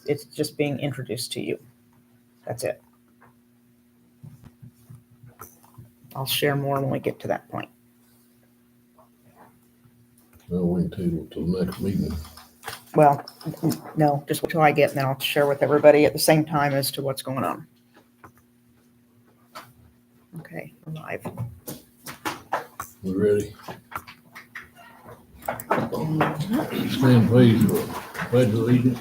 it's just being introduced to you. That's it. I'll share more when we get to that point. Well, we can table it till the next meeting. Well, no, just wait till I get, and then I'll share with everybody at the same time as to what's going on. Okay, I'm live. We ready? Stand please for pledge allegiance.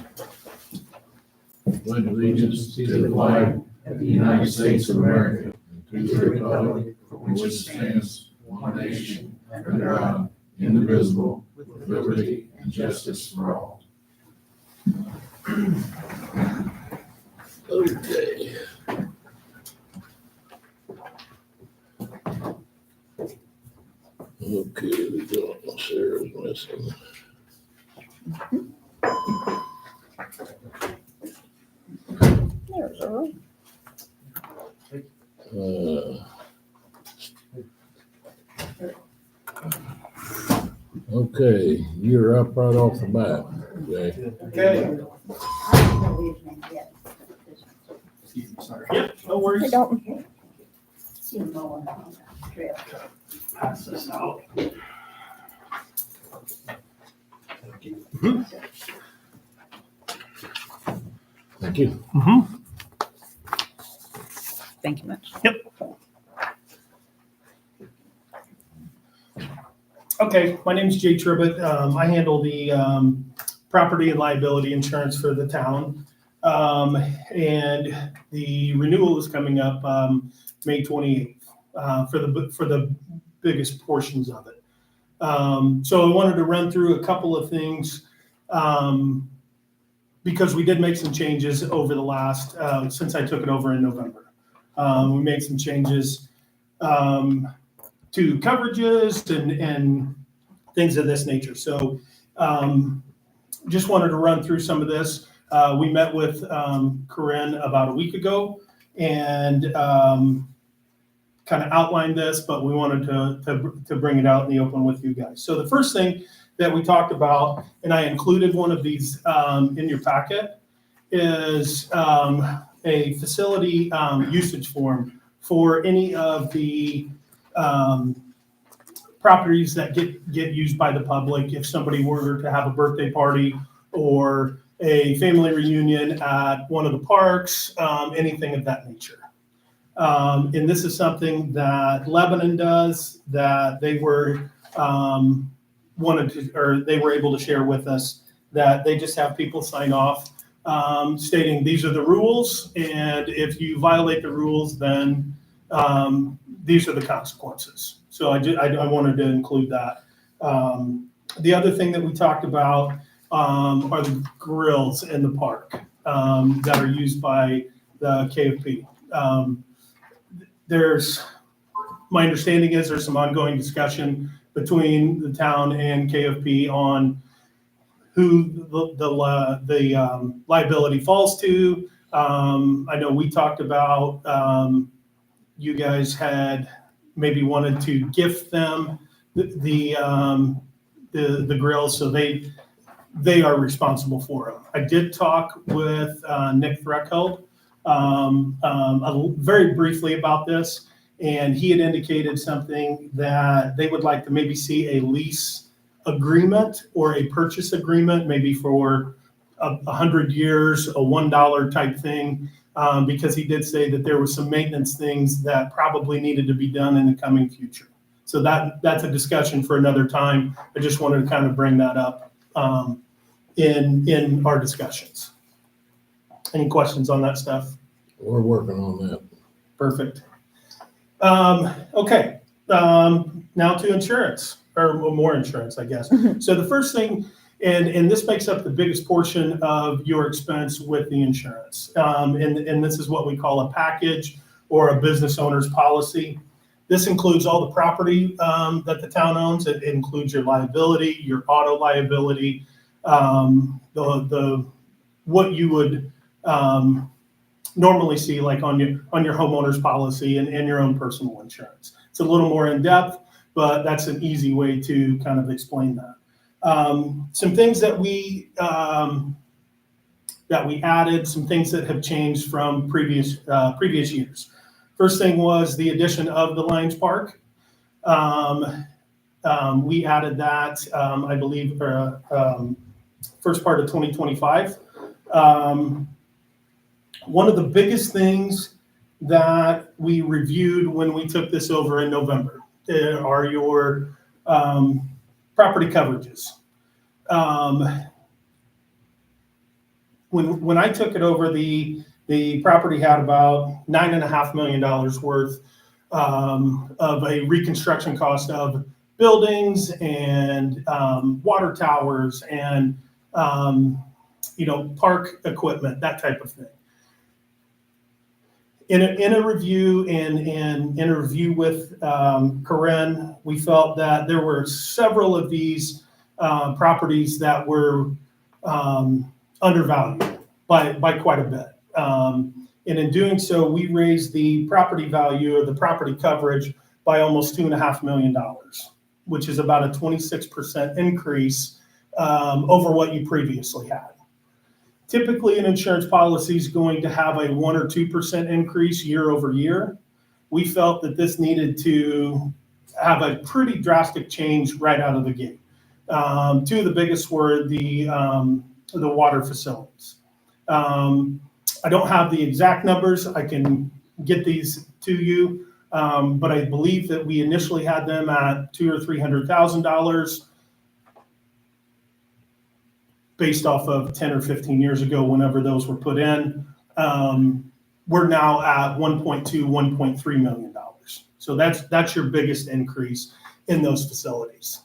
Pledge allegiance to the flag of the United States of America and to the republic for which it stands, one nation, under God, indivisible, with liberty and justice for all. Okay. Okay, we got Sarah's missing. There's Earl. Okay, you're up right off the bat. Okay. Yep, no Hey, worries. Dalton. Pass this out. Thank you. Thank you much. Okay, my name is Jay Tribbett. I handle the property and liability insurance for the town. And the renewal is coming up May 28th for the biggest portions of it. So I wanted to run through a couple of things because we did make some changes over the last, since I took it over in November. We made some changes to coverages and things of this nature. So just wanted to run through some of this. We met with Corinne about a week ago and kind of outlined this, but we wanted to bring it out in the open with you guys. So the first thing that we talked about, and I included one of these in your packet, is a facility usage form for any of the properties that get used by the public. If somebody were to have a birthday party or a family reunion at one of the parks, anything of that nature. And this is something that Lebanon does that they were they were able to share with us, that they just have people sign off stating these are the rules, and if you violate the rules, then these are the consequences. So I wanted to include that. The other thing that we talked about are the grills in the park that are used by the KFP. My understanding is there's some ongoing discussion between the town and KFP on who the liability falls to. I know we talked about you guys had maybe wanted to gift them the grills, so they are responsible for them. I did talk with Nick Threckhold very briefly about this, and he had indicated something that they would like to maybe see a lease agreement or a purchase agreement, maybe for 100 years, a $1 type thing, because he did say that there was some maintenance things that probably needed to be done in the coming future. So that's a discussion for another time. I just wanted to kind of bring that up in our discussions. Any questions on that stuff? We're working on that. Perfect. Okay. Now to insurance, or more insurance, I guess. So the first thing, and this makes up the biggest portion of your expense with the insurance. And this is what we call a package or a business owner's policy. This includes all the property that the town owns. It includes your liability, your auto liability, what you would normally see like on your homeowner's policy and your own personal insurance. It's a little more in depth, but that's an easy way to kind of explain that. Some things that we that we added, some things that have changed from previous years. First thing was the addition of the Lions Park. We added that, I believe, first part of 2025. One of the biggest things that we reviewed when we took this over in November are your property coverages. When I took it over, the property had about $9.5 million worth of a reconstruction cost of buildings and water towers and park equipment, that type of thing. In a review and in a review with Corinne, we felt that there were several of these properties that were undervalued by quite a bit. And in doing so, we raised the property value or the property coverage by almost $2.5 million, which is about a 26% increase over what you previously had. Typically, an insurance policy is going to have a 1 or 2% increase year over year. We felt that this needed to have a pretty drastic change right out of the gate. Two of the biggest were the water facilities. I don't have the exact numbers. I can get these to you, but I believe that we initially had them at $200,000 or $300,000. Based off of 10 or 15 years ago, whenever those were put in. We're now at $1.2, $1.3 million. So that's your biggest increase in those facilities.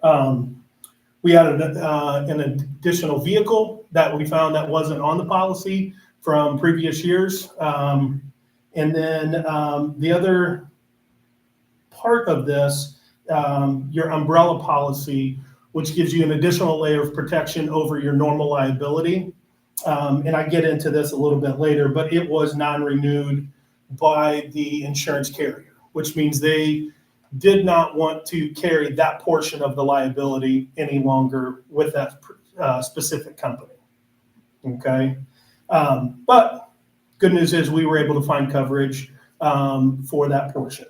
We added an additional vehicle that we found that wasn't on the policy from previous years. And then the other part of this, your umbrella policy, which gives you an additional layer of protection over your normal liability. And I get into this a little bit later, but it was non-renewed by the insurance carrier, which means they did not want to carry that portion of the liability any longer with that specific company. Okay. But good news is we were able to find coverage for that portion.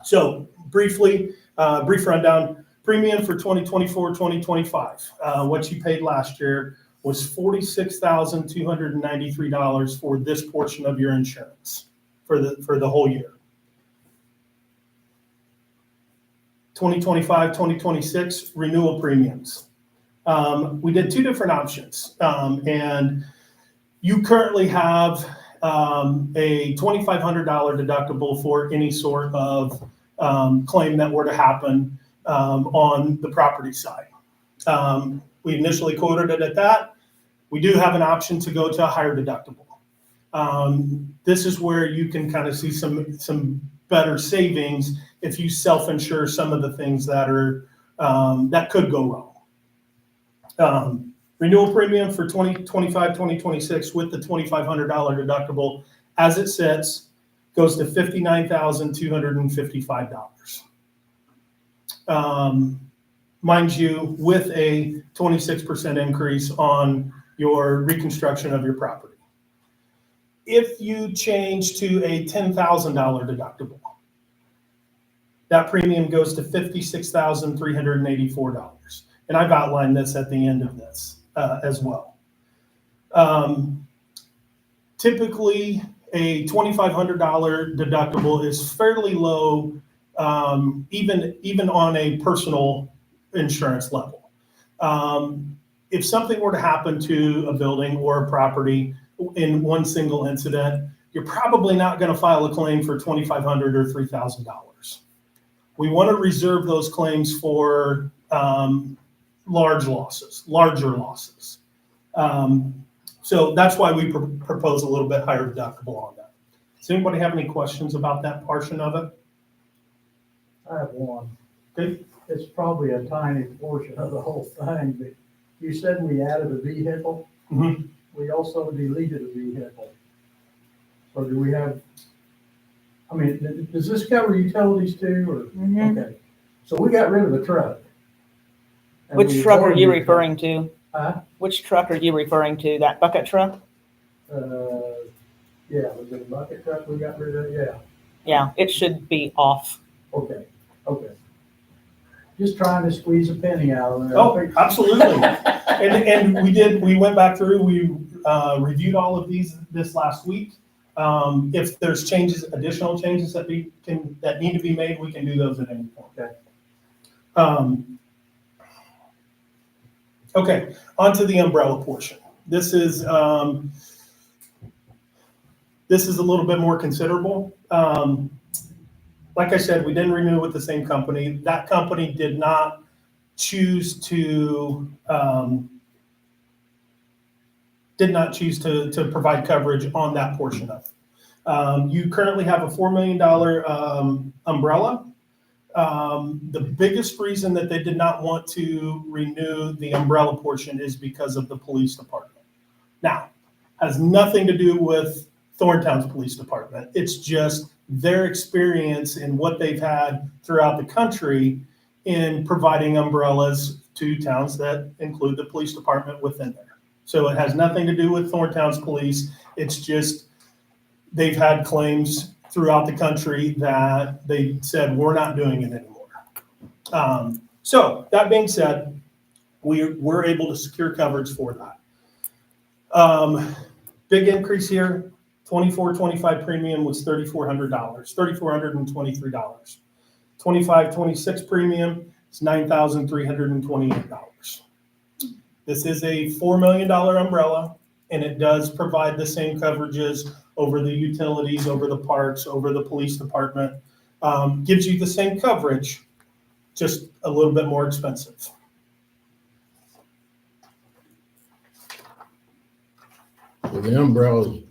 So brief rundown. Premium for 2024-2025, what you paid last year was $46,293 for this portion of your insurance for the whole year. 2025-2026 renewal premiums. We did two different options, and you currently have a $2,500 deductible for any sort of claim that were to happen on the property side. We initially quoted it at that. We do have an option to go to a higher deductible. This is where you can kind of see some better savings if you self-insure some of the things that are that could go wrong. Renewal premium for 2025-2026 with the $2,500 deductible as it sits goes to $59,255. Mind you, with a 26% increase on your reconstruction of your property. If you change to a $10,000 deductible, that premium goes to $56,384. And I've outlined this at the end of this as well. Typically, a $2,500 deductible is fairly low, even on a personal insurance level. If something were to happen to a building or a property in one single incident, you're probably not going to file a claim for $2,500 or $3,000. We want to reserve those claims for larger losses. So that's why we propose a little bit higher deductible on that. Does anybody have any questions about that portion of it? I have one. Okay. It's probably a tiny portion of the whole thing, but you said we added a vehicle. Mm-hmm. We also deleted a vehicle. So do we have, I mean, does this cover utilities too, or? Mhm. Okay. So we got rid of the truck. And Which we truck are you ordered- referring to? Which truck are you referring to? That bucket truck? Yeah, was it a bucket truck we got rid of? Yeah, Yeah, it should be off. okay. Just trying to squeeze a penny out of there. Oh, absolutely. And we went back through, we reviewed all of these this last week. If there's additional changes that need to be made, we can do those at any point. Okay. Okay, onto the umbrella portion. This is a little bit more considerable. Like I said, we didn't renew with the same company. That company did not choose to provide coverage on that portion of it. You currently have a $4 million umbrella. The biggest reason that they did not want to renew the umbrella portion is because of the police department. Now, has nothing to do with Thorntown's police department. It's just their experience and what they've had throughout the country in providing umbrellas to towns that include the police department within there. So it has nothing to do with Thorntown's police. It's just they've had claims throughout the country that they said, we're not doing it anymore. So that being said, we were able to secure coverage for that. Big increase here. 24-25 premium was $3,400, $3,423. 25-26 premium is $9,328. This is a $4 million umbrella, and it does provide the same coverages over the utilities, over the parks, over the police department. Gives you the same coverage, just a little bit more expensive. So the umbrellas,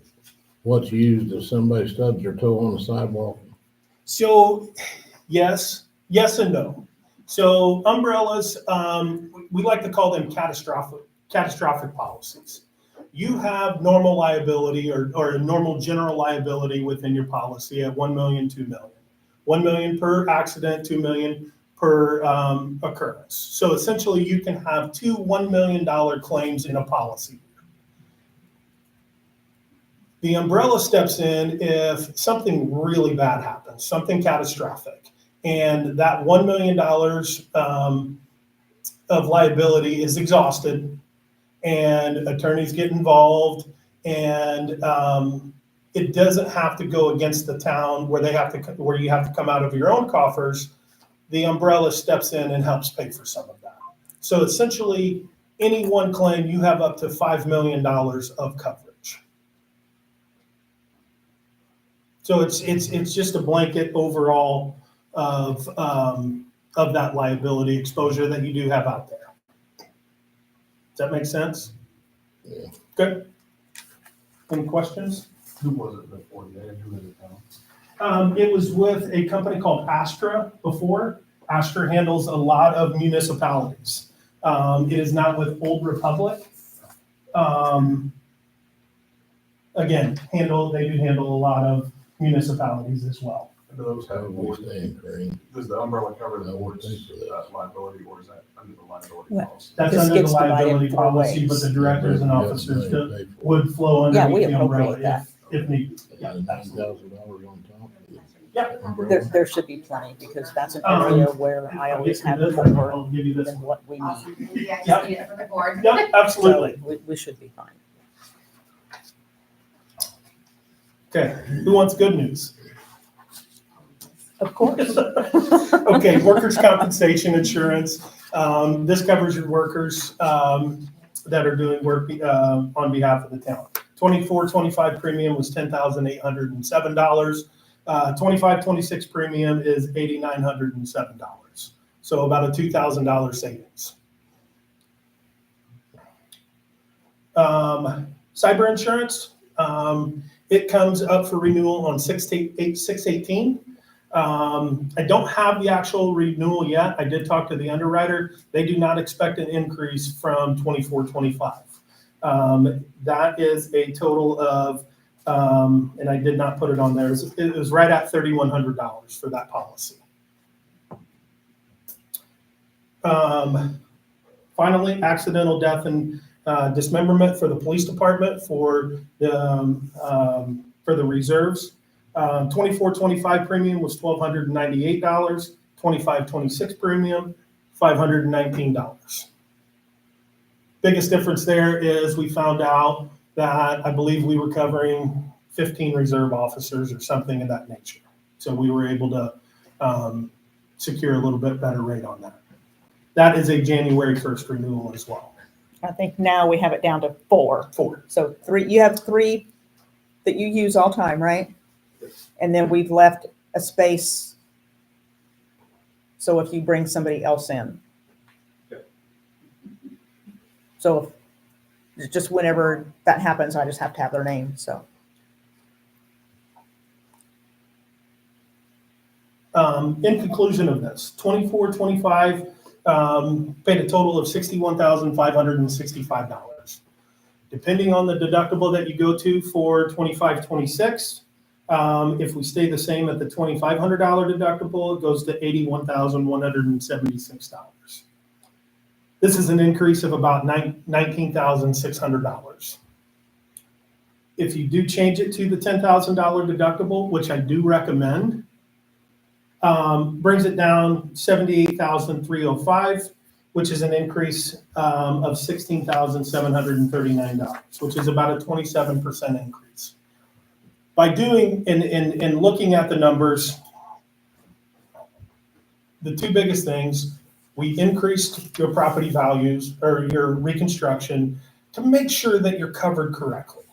what's used if somebody stubs their toe on the sidewalk? So yes and no. So umbrellas, we like to call them catastrophic policies. You have normal liability or normal general liability within your policy at $1 million, $2 million. $1 million per accident, $2 million per occurrence. So essentially you can have two $1 million claims in a policy. The umbrella steps in if something really bad happens, something catastrophic, and that $1 million of liability is exhausted, and attorneys get involved, and it doesn't have to go against the town where you have to come out of your own coffers. The umbrella steps in and helps pay for some of that. So essentially, any one claim, you have up to $5 million of coverage. So it's just a blanket overall of that liability exposure that you do have out there. Does that make sense? Yeah. Good. Any questions? Who was it before? Who was it now? It was with a company called Astra before. Astra handles a lot of municipalities. It is not with Old Republic. Again, they do handle a lot of municipalities as well. Do those How have would we stay green? does the umbrella cover the I would board's think so, yeah. liability, or is that under the liability Well, policy? That's This under gets the liability divided four policy, but ways. the directors and officers would flow Yeah, we underneath the umbrella appropriate that. if needed. Yeah, $9,000 absolutely. on top of the Yeah. umbrella. There should be plenty, because that's an area where I always have more I'll give you this than one. what we need. Awesome. Yeah, Yep. just need it from the board. Yep, So absolutely. we should be fine. Okay, who wants good news? Of course. Okay, workers' compensation insurance. This covers your workers that are doing work on behalf of the town. 24-25 premium was $10,807. 25-26 premium is $8,907. So about a $2,000 savings. Cyber insurance, it comes up for renewal on 6/18. I don't have the actual renewal yet. I did talk to the underwriter. They do not expect an increase from 24-25. That is a total of, and I did not put it on there, it was right at $3,100 for that policy. Finally, accidental death and dismemberment for the police department for the reserves. 24-25 premium was $1,298. 25-26 premium, $519. Biggest difference there is we found out that I believe we were covering 15 reserve officers or something of that nature. So we were able to secure a little bit better rate on that. That is a January 1st renewal as well. I think now we have it down to 4. 4. So 3, you have 3 that you use all time, right? And then we've left a space. So if you bring somebody else in. So just whenever that happens, I just have to have their name, so. In conclusion of this, 24-25 paid a total of $61,565. Depending on the deductible that you go to for 25-26, if we stay the same at the $2,500 deductible, it goes to $81,176. This is an increase of about $19,600. If you do change it to the $10,000 deductible, which I do recommend, brings it down $78,305, which is an increase of $16,739, which is about a 27% increase. By doing and looking at the numbers, the 2 biggest things, we increased your property values or your reconstruction to make sure that you're covered correctly.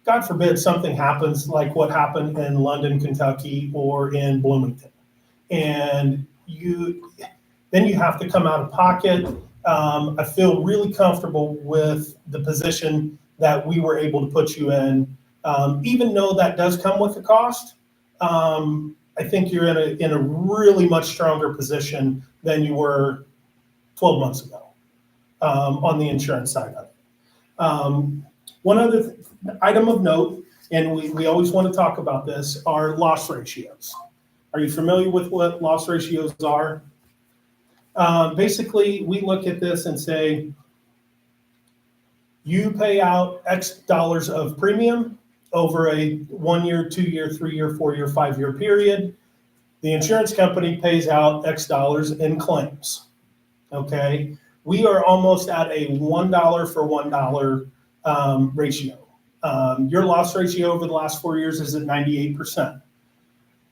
God forbid something happens like what happened in London, Kentucky, or in Bloomington. And then you have to come out of pocket. I feel really comfortable with the position that we were able to put you in. Even though that does come with a cost, I think you're in a really much stronger position than you were 12 months ago on the insurance side of it. One other item of note, and we always want to talk about this, are loss ratios. Are you familiar with what loss ratios are? Basically, we look at this and say, you pay out X dollars of premium over a 1 year, 2 year, 3 year, 4 year, 5 year period. The insurance company pays out X dollars in claims. Okay, we are almost at a $1 for $1 ratio. Your loss ratio over the last 4 years is at 98%,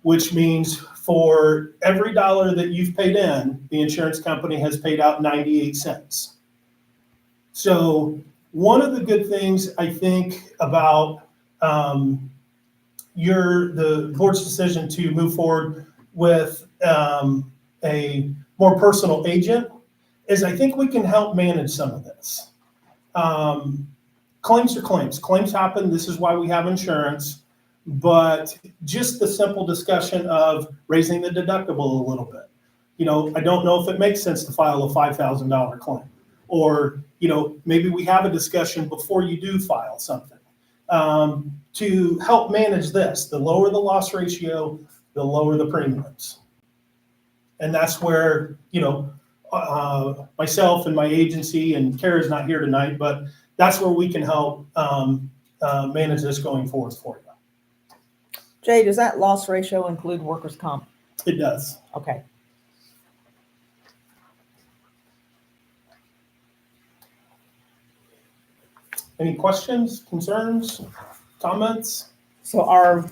which means for every dollar that you've paid in, the insurance company has paid out 98 cents. So one of the good things I think about the board's decision to move forward with a more personal agent is I think we can help manage some of this. Claims are claims. Claims happen. This is why we have insurance. But just the simple discussion of raising the deductible a little bit. I don't know if it makes sense to file a $5,000 claim. Or, maybe we have a discussion before you do file something. To help manage this, the lower the loss ratio, the lower the premiums. And that's where, myself and my agency, and Kara's not here tonight, but that's where we can help manage this going forward for you. Jay, does that loss ratio include workers' comp? It does. Okay. Any questions, concerns, comments? So our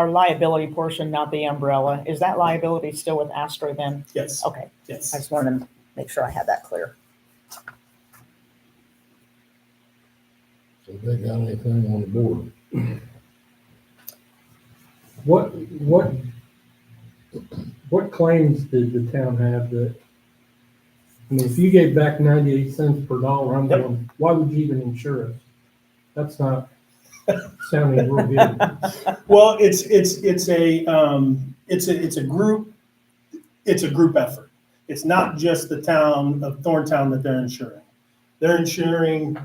liability portion, not the umbrella, is that liability still with Astra then? Yes. Okay, I Yes. just wanted to make sure I had that clear. So they got anything on the board? What claims did the town have that, if you gave back 98 cents per dollar, I'm Yep. going, why would you even insure us? That's not sounding real good. Well, it's a group effort. It's not just the town of Thorntown that they're insuring. They're insuring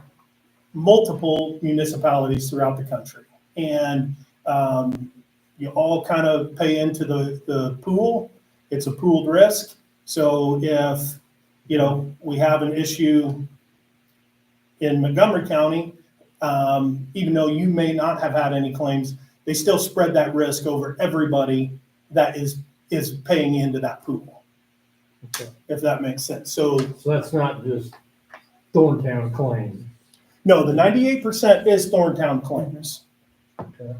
multiple municipalities throughout the country. And you all kind of pay into the pool. It's a pooled risk. So if we have an issue in Montgomery County, even though you may not have had any claims, they still spread that risk over everybody that is paying into that pool, Okay. if that makes sense. So So that's not just Thorntown claim. no, the 98% is Thorntown claims. Okay.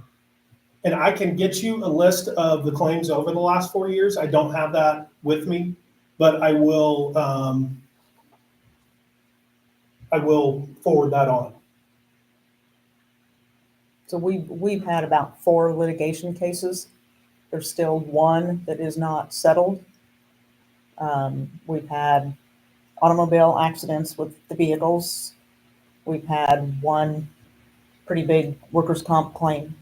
And I can get you a list of the claims over the last 4 years. I don't have that with me, but I will forward that on. So we've had about 4 litigation cases. There's still one that is not settled. We've had automobile accidents with the vehicles. We've had one pretty big workers' comp claim.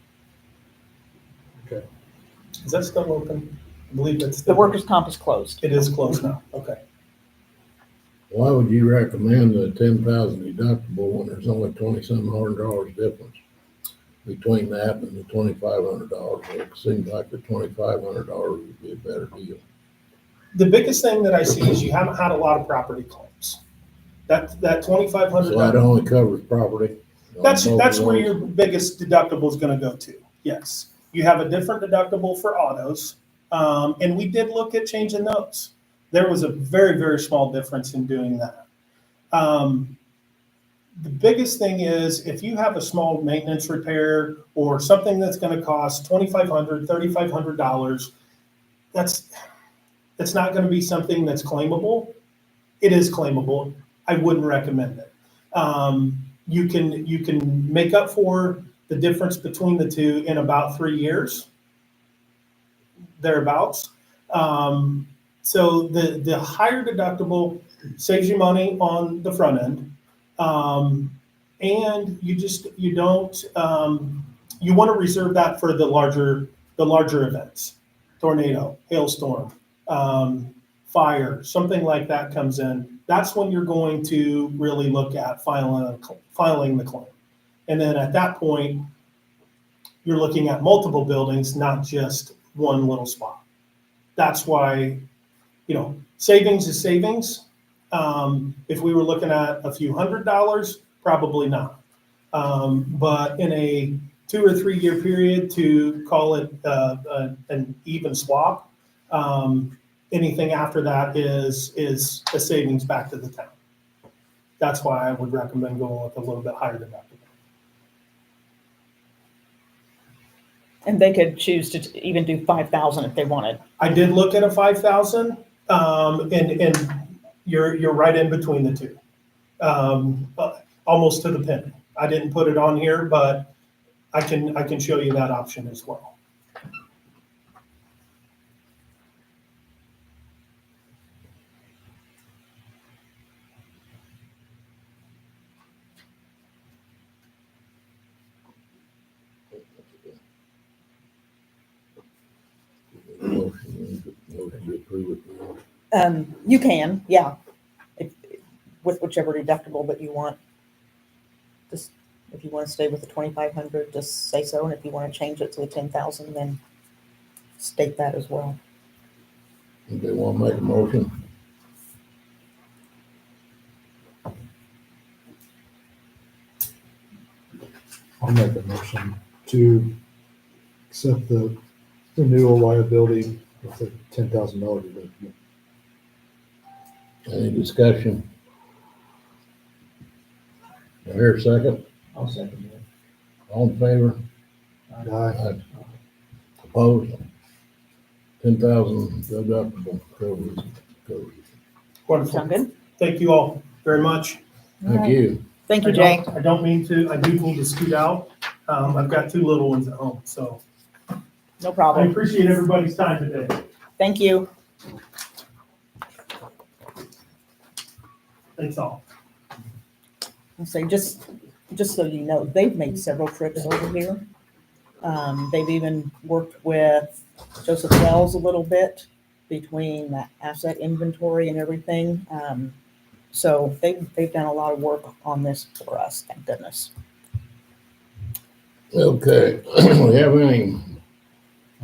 Is that still open? I believe it's The still. workers' comp is closed. It is closed now. Okay. Why would you recommend the 10,000 deductible when there's only $2,700 difference between that and the $2,500? It seems like the $2,500 would be a better deal. The biggest thing that I see is you haven't had a lot of property claims. That So that $2,500. only covers property. on That's both where roads. your biggest deductible is going to go to. Yes, you have a different deductible for autos, and we did look at changing those. There was a very, very small difference in doing that. The biggest thing is if you have a small maintenance repair or something that's going to cost $2,500, $3,500, that's not going to be something that's claimable. It is claimable. I wouldn't recommend it. You can make up for the difference between the two in about 3 years, thereabouts. So the higher deductible saves you money on the front end, and you don't you want to reserve that for the larger events, tornado, hailstorm, fire, something like that comes in. That's when you're going to really look at filing the claim, and then at that point, you're looking at multiple buildings, not just one little spot. That's why. Savings is savings. If we were looking at a few $100s, probably not. But in a 2 or 3 year period, to call it an even swap, anything after that is a savings back to the town. That's why I would recommend going with a little bit higher deductible. And they could choose to even do 5,000 if they wanted. I did look at a 5,000, and you're right in between the two, almost to the penny. I didn't put it on here, but I can show you that option as well. Motion to approve it. You can, yeah, with whichever deductible that you want. Just if you want to stay with the 2,500, just say so, and if you want to change it to the 10,000, then state that as well. If they want to make a motion, I'll make a motion to accept the renewal liability with a $10,000 deductible. any discussion? I hear a second. I'll second that. All in favor? Aye. Opposed? 10,000 deductible covers. Wonderful. Sound good? Thank you all very much. Thank you. Thank you, Jay. I do need to scoot out. I've got 2 little ones at home, so No I problem. appreciate everybody's time today. Thank you. Thanks all. I'll say, just so you know, they've made several trips over here. They've even worked with Joseph Wells a little bit between the asset inventory and everything. So they've done a lot of work on this for us, thank goodness. Okay, we have any,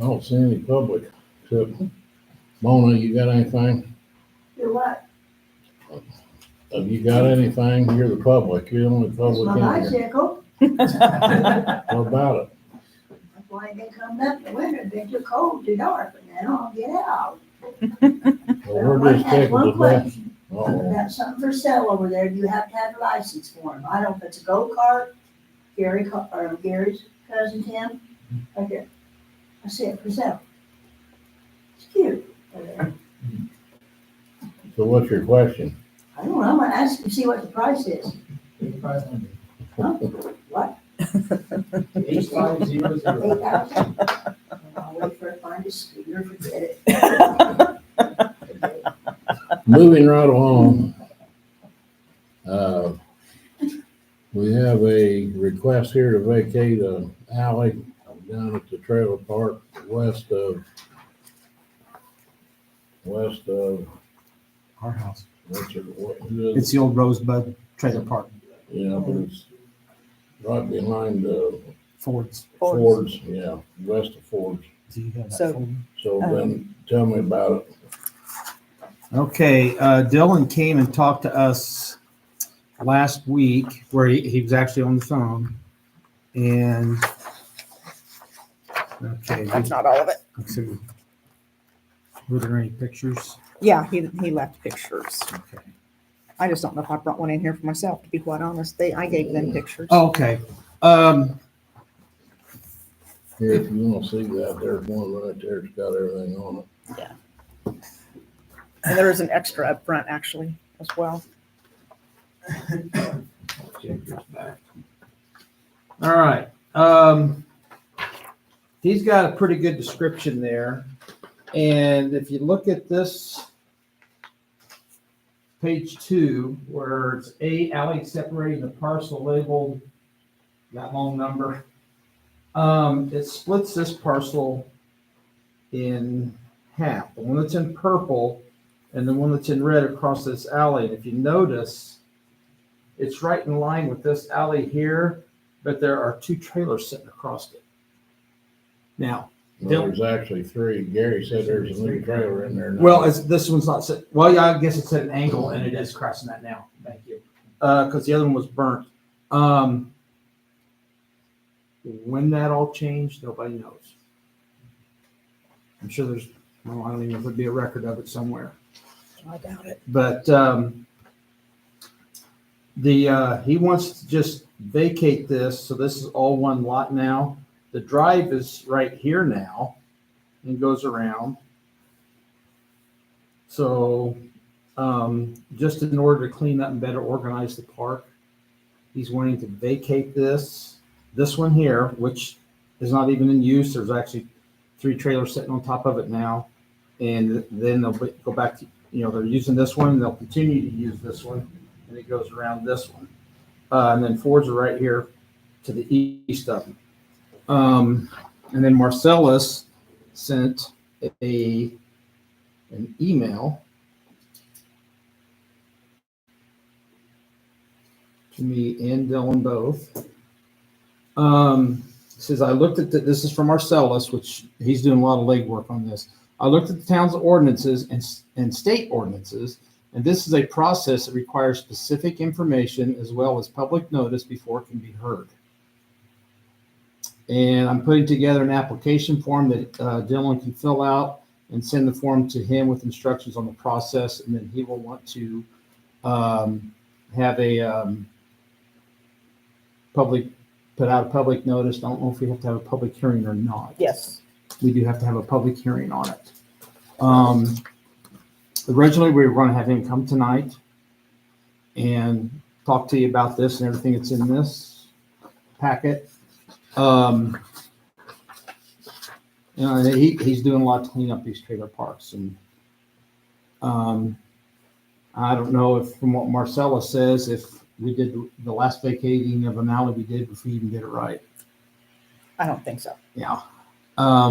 I don't see any public, except Mona, you got anything? Do what? Have you got anything? You're the public. You're the only It's public my in here. bicycle. What about it? That's why they come up in the winter, it's been too cold, too dark, and then I'll get out. Well, we're just taking One the question, Oh, about something for sale over there, you have to have a license for them. I don't know if it's a go-kart, Gary's cousin Tim, right there. I see it for sale. It's cute over there. so what's your question? I don't know, I'm gonna ask you, see what the price is. What? 8500. 8,000? I'll wait for it, find a scooter, forget it. Moving right along. We have a request here to vacate an alley down at the trailer park west of Our house. what's it, who is It's the old Rosebud Trailer Park, it? Yeah, but it's right behind Ford's. Ford's, yeah, west of Ford's. Do you have that So- folder? So then tell me about it. Okay, Dylan came and talked to us last week where he was actually on the phone. And, okay, That's not all of it. let's see. Were there any pictures? Yeah, he left pictures. Okay. I just don't know if I brought one in here for myself, to be quite honest. I gave them pictures. Oh, okay. Here, if you wanna see that, there's one right there, it's got everything on it. And there is an extra up front actually as well. All right. He's got a pretty good description there. And if you look at this page 2, where it's A, alley separating the parcel labeled that long number, it splits this parcel in half. The one that's in purple and the one that's in red across this alley. And if you notice, it's right in line with this alley here, but there are 2 trailers sitting across it. Now, Well, there's actually 3. Gary said there's a new trailer in there now. well, this one's not set, well, yeah, I guess it's at an angle and it is crossing that now. Thank you. Because the other one was burnt. When that all changed, nobody knows. I'm sure there's, well, I don't even know if there'd be a record of it somewhere. I doubt it. But he wants to just vacate this, so this is all one lot now. The drive is right here now and goes around. So just in order to clean up and better organize the park, he's wanting to vacate this one here, which is not even in use. There's actually 3 trailers sitting on top of it now. And then they'll go back to, they're using this one, they'll continue to use this one, and it goes around this one. And then Fords are right here to the east of them. And then Marcellus sent an email to me and Dylan both. Says, I looked at this is from Marcellus, which he's doing a lot of legwork on this. I looked at the town's ordinances and state ordinances, and this is a process that requires specific information as well as public notice before it can be heard. And I'm putting together an application form that Dylan can fill out and send the form to him with instructions on the process, and then he will want to have a put out a public notice. I don't know if we have to have a public hearing or not. Yes. We do have to have a public hearing on it. Originally, we were going to have him come tonight and talk to you about this and everything that's in this packet. He's doing a lot to clean up these trailer parks, and I don't know if, from what Marcella says, if we did the last vacating of an alley we did, if we even did it right. I don't think so. Yeah. I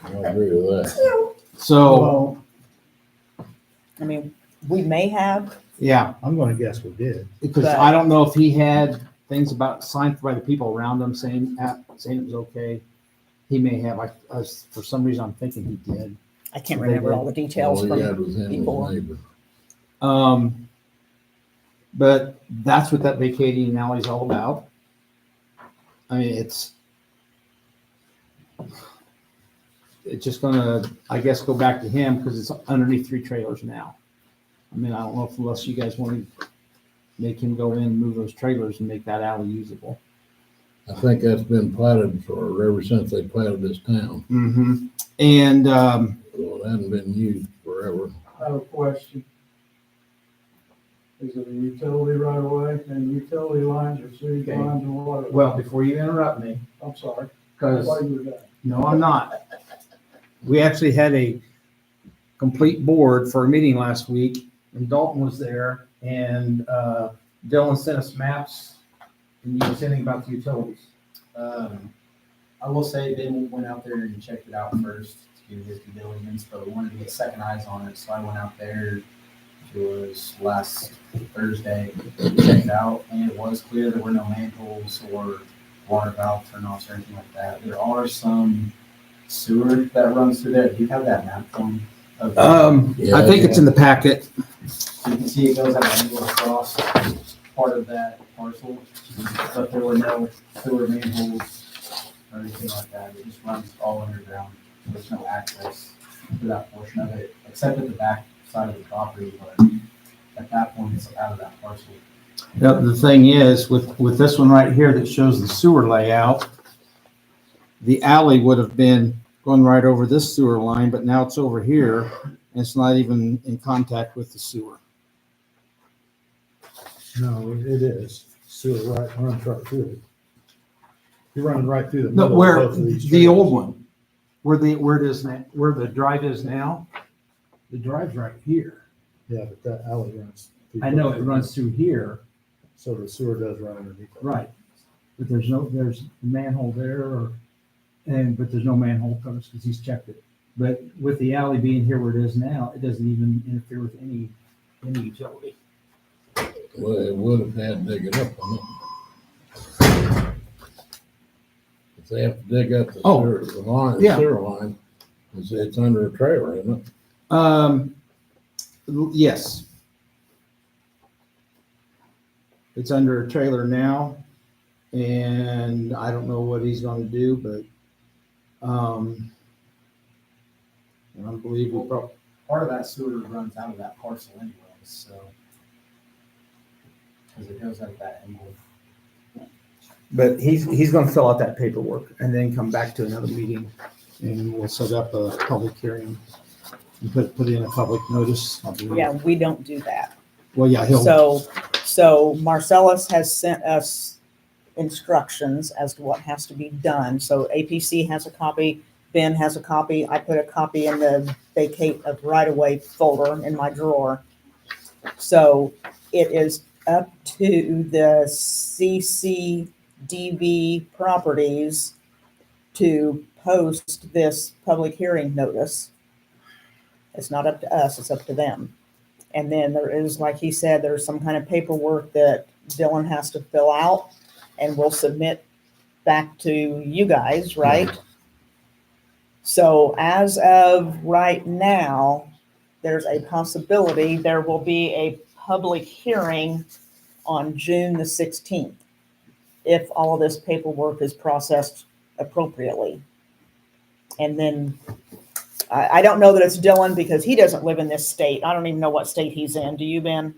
agree with that. So, Well, I mean, we may have, yeah, I'm gonna guess we did. because I don't know if he had things about signed by the people around him saying it was okay. He may have. For some reason, I'm thinking he did. I can't remember all the details All he had from was him and people. his neighbor. But that's what that vacating an alley is all about. I mean, it's just gonna, I guess, go back to him because it's underneath 3 trailers now. I mean, I don't know if unless you guys want to make him go in and move those trailers and make that alley usable. I think that's been platted for ever since they platted this town. Mm-hmm. And, So it hasn't been used forever. I have a question. Is it a utility right away, and utility lines or city Okay. lines or water? well, before you interrupt me, I'm sorry. I because thought you were done. no, I'm not. We actually had a complete board for a meeting last week, and Dalton was there, and Dylan sent us maps, and you were saying about the utilities. I will say they went out there and checked it out first to do his due diligence, but we wanted to get second eyes on it, so I went out there. It was last Thursday, checked it out, and it was clear there were no manholes or water valve turnoffs or anything like that. There are some sewer that runs through there. Do you have that map from? I think it's in the packet. You can see it goes at an angle across part of that parcel, but there were no sewer manholes or anything like that. It just runs all underground. There's no access to that portion of it, except at the back side of the property, but at that point, it's out of that parcel. The thing is, with this one right here that shows the sewer layout, the alley would have been going right over this sewer line, but now it's over here, and it's not even in contact with the sewer. No, it is. Sewer runs right through it. You're running right through the No, middle where, of both of these the trails. old one, where it is now, where the drive is now, the drive's right here. Yeah, but that alley runs. through I know both it of runs these. through here, So the sewer does run underneath. it. right, but there's manhole there, but there's no manhole covers because he's checked it. But with the alley being here where it is now, it doesn't even interfere with any utility. Well, it would have had to dig it up on it. If they have to dig up the Oh, sewer, the line, yeah. the sewer line, it's under a trailer, isn't it? Yes. It's under a trailer now, and I don't know what he's gonna do, but, I believe we probably, Part of that sewer runs out of that parcel anyway, so. Because it goes at that angle. but he's gonna fill out that paperwork and then come back to another meeting, and we'll set up a public hearing. And put in a public notice, I believe. Yeah, we don't do that. Well, yeah, he'll, So Marcellus has sent us instructions as to what has to be done. So APC has a copy, Ben has a copy. I put a copy in the vacate of right-of-way folder in my drawer. So it is up to the CCDB properties to post this public hearing notice. It's not up to us, it's up to them. And then there is, like he said, there's some kind of paperwork that Dylan has to fill out and we'll submit back to you guys, right? So as of right now, there's a possibility there will be a public hearing on June the 16th, if all of this paperwork is processed appropriately. And then I don't know that it's Dylan because he doesn't live in this state. I don't even know what state he's in. Do you, Ben?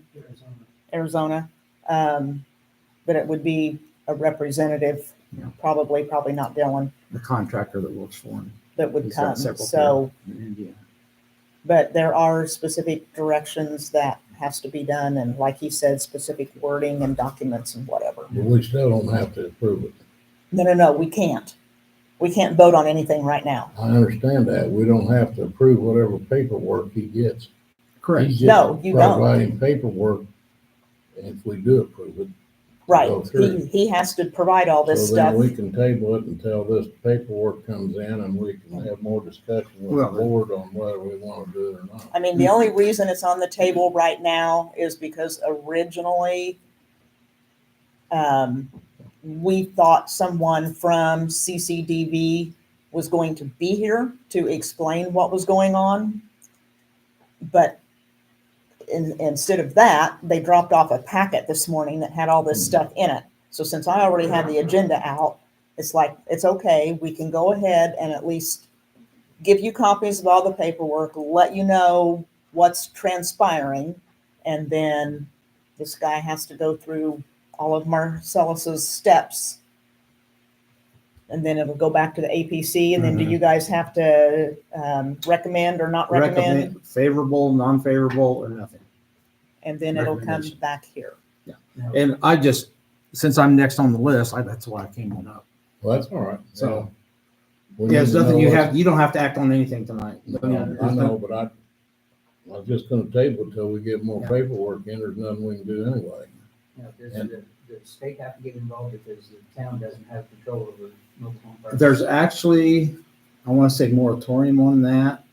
Arizona. But it would be a representative, Yeah. probably not Dylan, the contractor that works for him. that would He's got come. several So, here in Indiana. but there are specific directions that has to be done. And like he said, specific wording and documents and whatever. But we still don't have to approve it. No, we can't. We can't vote on anything right now. I understand that. We don't have to approve whatever paperwork he gets. Correct. He's No, just you don't. providing paperwork, and if we do approve it. Right. Go through. He has to provide all this So then stuff. we can table it until this paperwork comes in and we can have more discussion with Well, the board on whether we want to do it or not. I mean, the only reason it's on the table right now is because originally we thought someone from CCDB was going to be here to explain what was going on. But instead of that, they dropped off a packet this morning that had all this stuff in it. So since I already had the agenda out, it's like, it's okay, we can go ahead and at least give you copies of all the paperwork, let you know what's transpiring, and then this guy has to go through all of Marcellus's steps. And then it'll go back to the APC, and then do you guys have to recommend or not recommend? Favorable, non-favorable, or nothing. And then it'll come Recommendation. back here. And I just, since I'm next on the list, that's why I came on up. Well, that's all right. So, We yeah, there's need to nothing know you don't have to act on anything tonight. No, I know, but I was just gonna table it till we get more Yeah. paperwork in. There's nothing we can do anyway. You know, does the state have to get involved because the town doesn't have control over mobile home parks? There's actually, I want to say moratorium on that.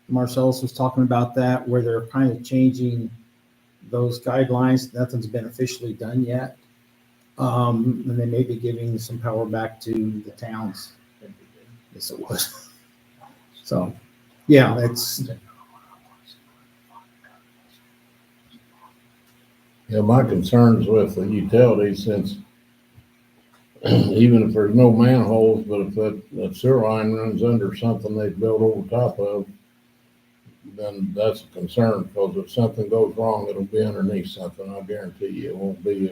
Marcellus was talking about that, where they're kind of changing those guidelines. Nothing's been officially done yet. And they may be giving some power back to the towns. Yes, it was. So, yeah, it's, Yeah, my concerns with the utilities, since even if there's no manholes, but if that sewer line runs under something they built over top of, then that's a concern, because if something goes wrong, it'll be underneath something. I guarantee you, it won't be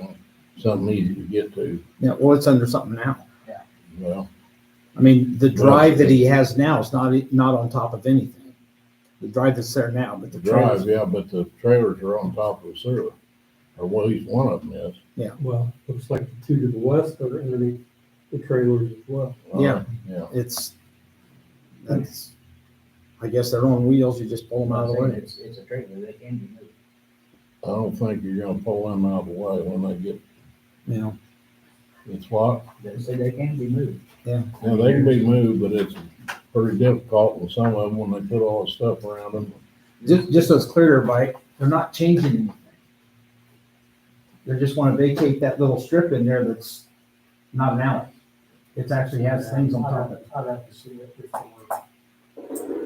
something easy to get to. yeah, well, it's under something now. Well, I mean, the drive that he has now is not on top of anything. The drive that's there now, but the the drive, trailers, yeah, but the trailers are on top of the sewer, or well, at least one of them is. Well, looks like the two to the west are underneath the trailers as well. Yeah. Yeah. that's, I guess they're on wheels, you just pull them out of the way. It's a trailer, they can be moved. I don't think you're gonna pull them out of the way when they get, You know, it's what? They say they can be moved. Yeah, they can be moved, but it's pretty difficult with some of them when they put all the stuff around them. just so it's clear, everybody, they're not changing anything. They just want to vacate that little strip in there that's not an alley. It actually has things on top of it. I'd have to see it before.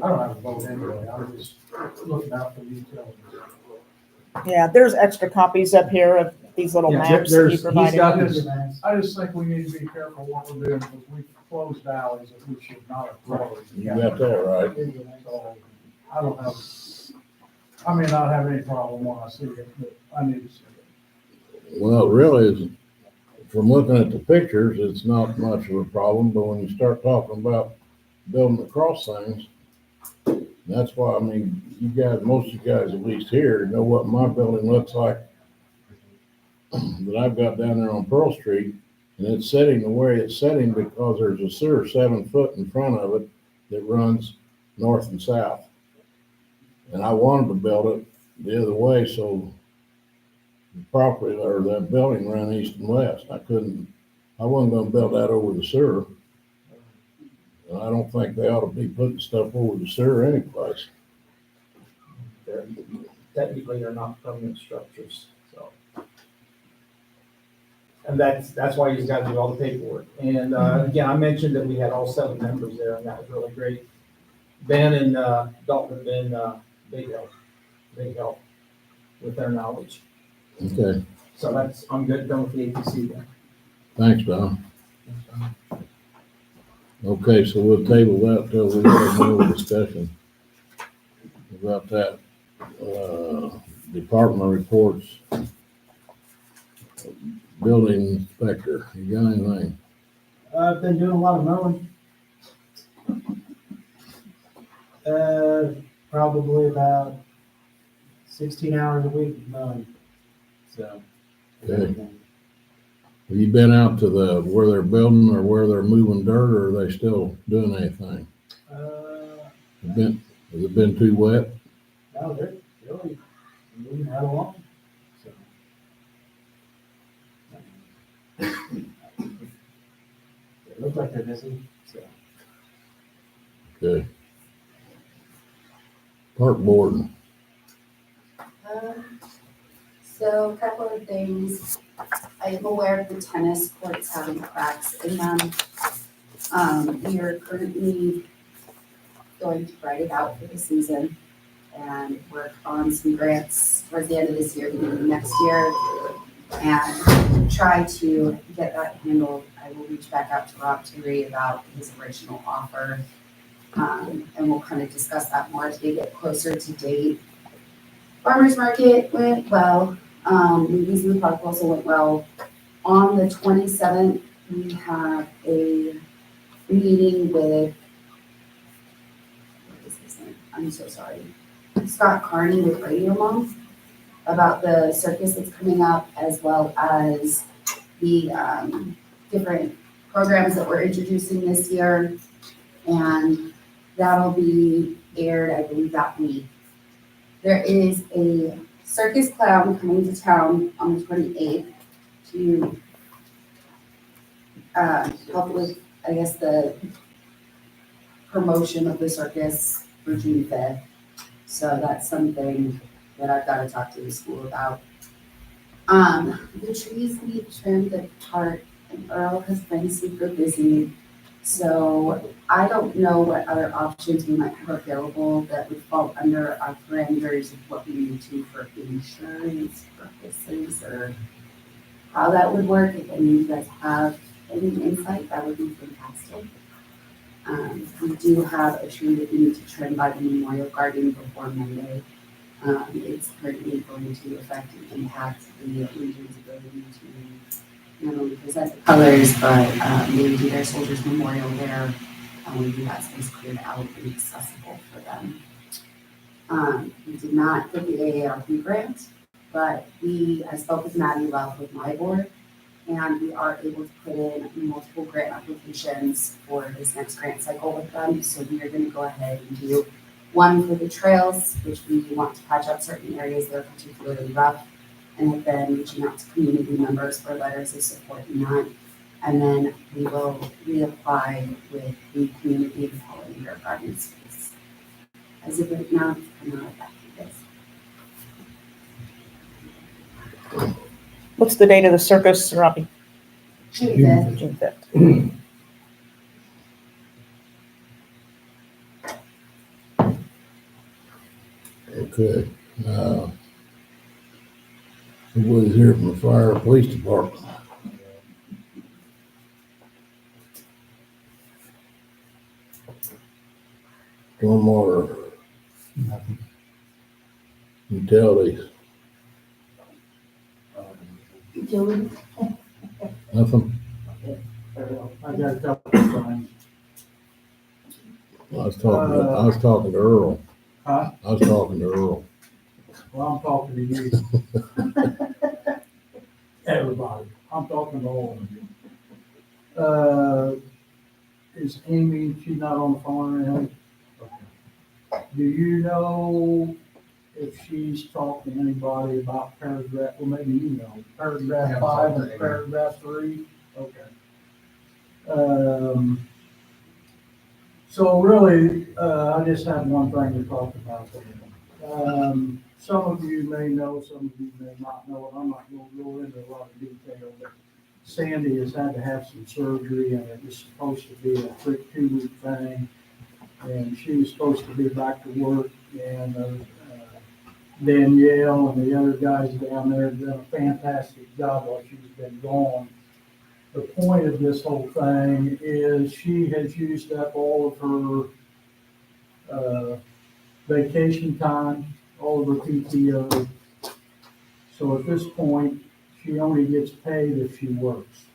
I don't have a vote anyway, I was just looking out for the utilities. Yeah, there's extra copies up here of these little Yeah, maps that he he's provided. got I this. just, I just think we need to be careful what we're doing, because we've closed alleys that we should not have closed. You got that right. So, I don't have, I may not have any problem when I see it, but I need to see it. Well, it really is, from looking at the pictures, it's not much of a problem, but when you start talking about building across things, that's why, I mean, you guys, most of you guys, at least here, know what my building looks like that I've got down there on Pearl Street, and it's setting the way it's setting because there's a sewer 7 foot in front of it that runs north and south. And I wanted to build it the other way, so the property or that building ran east and west. I wasn't gonna build that over the sewer. And I don't think they ought to be putting stuff over the sewer anyplace. Technically, they're not permanent structures, so. And that's why he's got to do all the paperwork. And, again, I mentioned that we had all 7 members there, and that was really great. Ben and, Dalton have been, big help with their knowledge. Okay, So I'm good, done with the APC then. thanks, Don. Okay, so we'll table that till we have more discussion about that. Department reports. Building inspector, you got anything? I've been doing a lot of mowing. Probably about 16 hours a week mowing. So. Okay. Have you been out to where they're building or where they're moving dirt, or are they still doing anything? Has it been too wet? No, they're really moving right along. So. It looks like they're busy, so. Okay. Park board. So a couple of things. I am aware of the tennis courts having cracks in them. We are currently going to write it out for the season. and work on some grants towards the end of this year, beginning of next year, and try to get that handled. I will reach back out to Rob Turi about his original offer, and we'll kind of discuss that more as we get closer to date. Farmers market went well. Movies in the park also went well. On the 27th, we have a meeting with, what is his name? I'm so sorry. Scott Carney with Radio Mom about the circus that's coming up, as well as the different programs that we're introducing this year. And that'll be aired, I believe, that week. There is a circus clown coming to town on the 28th to help with, I guess, the promotion of the circus for June 5th. So that's something that I've got to talk to the school about. The trees need trimmed at the park, and Earl has been super busy. So I don't know what other options we might have available that would fall under our parameters of what we need to for insurance purposes, or how that would work. If any of you guys have any insight, that would be fantastic. We do have a tree that we need to trim by the Memorial Garden before Monday. It's currently going to affect and impact the Legion's ability to not only present the colors, but maybe do their soldiers memorial there. We do have space cleared out and accessible for them. We did not get the AARP grant, but I spoke with Maddie Love with my board, and we are able to put in multiple grant applications for this next grant cycle with them. So we are going to go ahead and do one for the trails, which we want to patch up certain areas that are particularly rough, and have been reaching out to community members for letters of support in that. And then we will reapply with the community and pollinator garden space. As of right now, it's kind of like that for this. What's the date of the circus, Robbie? June 5th. June 5th. Okay, nobody's here from the fire or police department. Stormwater. Utilities, Utilities. nothing. I got a couple of times. I was talking to Earl. Huh? I was talking to Earl. Well, I'm talking to you. Everybody. I'm talking to all of you. Is Amy, she's not on the phone or anything? Okay. Do you know if she's talked to anybody about paragraph, well, maybe you know, paragraph 5 and paragraph 3? Okay. So really, I just have one thing to talk about there. Some of you may know, some of you may not know, and I'm not going to go into a lot of detail, but Sandy has had to have some surgery, and it was supposed to be a quick 2-week thing, and she was supposed to be back to work, and Danielle and the other guys down there have done a fantastic job while she's been gone. The point of this whole thing is she has used up all of her vacation time, all of her PTO. So at this point, she only gets paid if she works.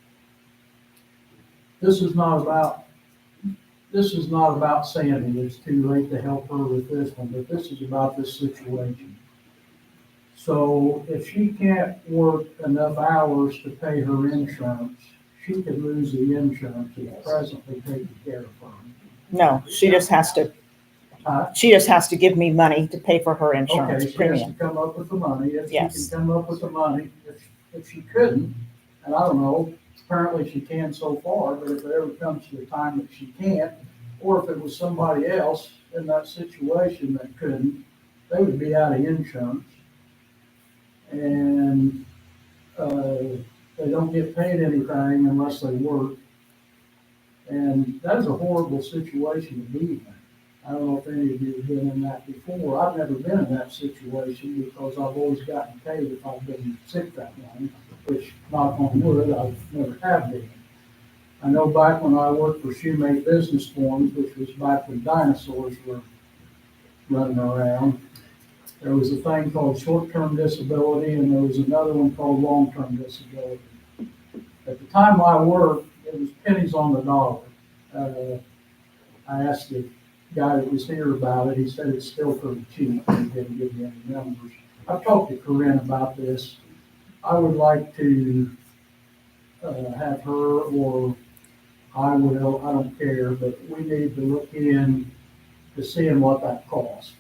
This is not about Sandy. It's too late to help her with this one, but this is about this situation. So if she can't work enough hours to pay her insurance, she could lose the insurance that's presently taking care of her. No, she just has to give me money to pay for her insurance Okay, she has premium. to come up with the money. If she Yes. can come up with the money, if she couldn't, and I don't know, apparently she can so far, but if it ever comes to the time that she can't, or if it was somebody else in that situation that couldn't, they would be out of insurance. And, they don't get paid anything unless they work. And that is a horrible situation to be in. I don't know if any of you have been in that before. I've never been in that situation because I've always gotten paid if I've been sick that long, which knock on wood, I've never have been. I know back when I worked for Shoemake Business Forms, which was back when dinosaurs were running around, there was a thing called short-term disability and there was another one called long-term disability. At the time I worked, it was pennies on the dollar. I asked the guy that was here about it, he said it's still pretty cheap, he didn't give me any numbers. I've talked to Corinne about this. I would like to have her, or I will, I don't care, but we need to look in to seeing what that costs.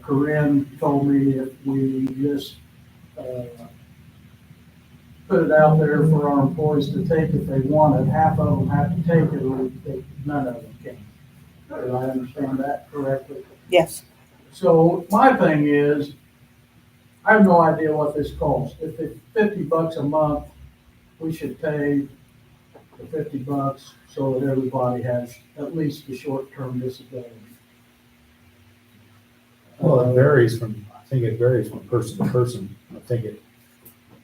Corinne told me if we just put it out there for our employees to take if they want it, half of them have to take it, or none of them can. Did I understand that correctly? Yes. So my thing is, I have no idea what this costs. If it's $50 a month, we should pay the $50 so that everybody has at least the short-term disability. Well, it varies from, I think it varies from person to person. I think it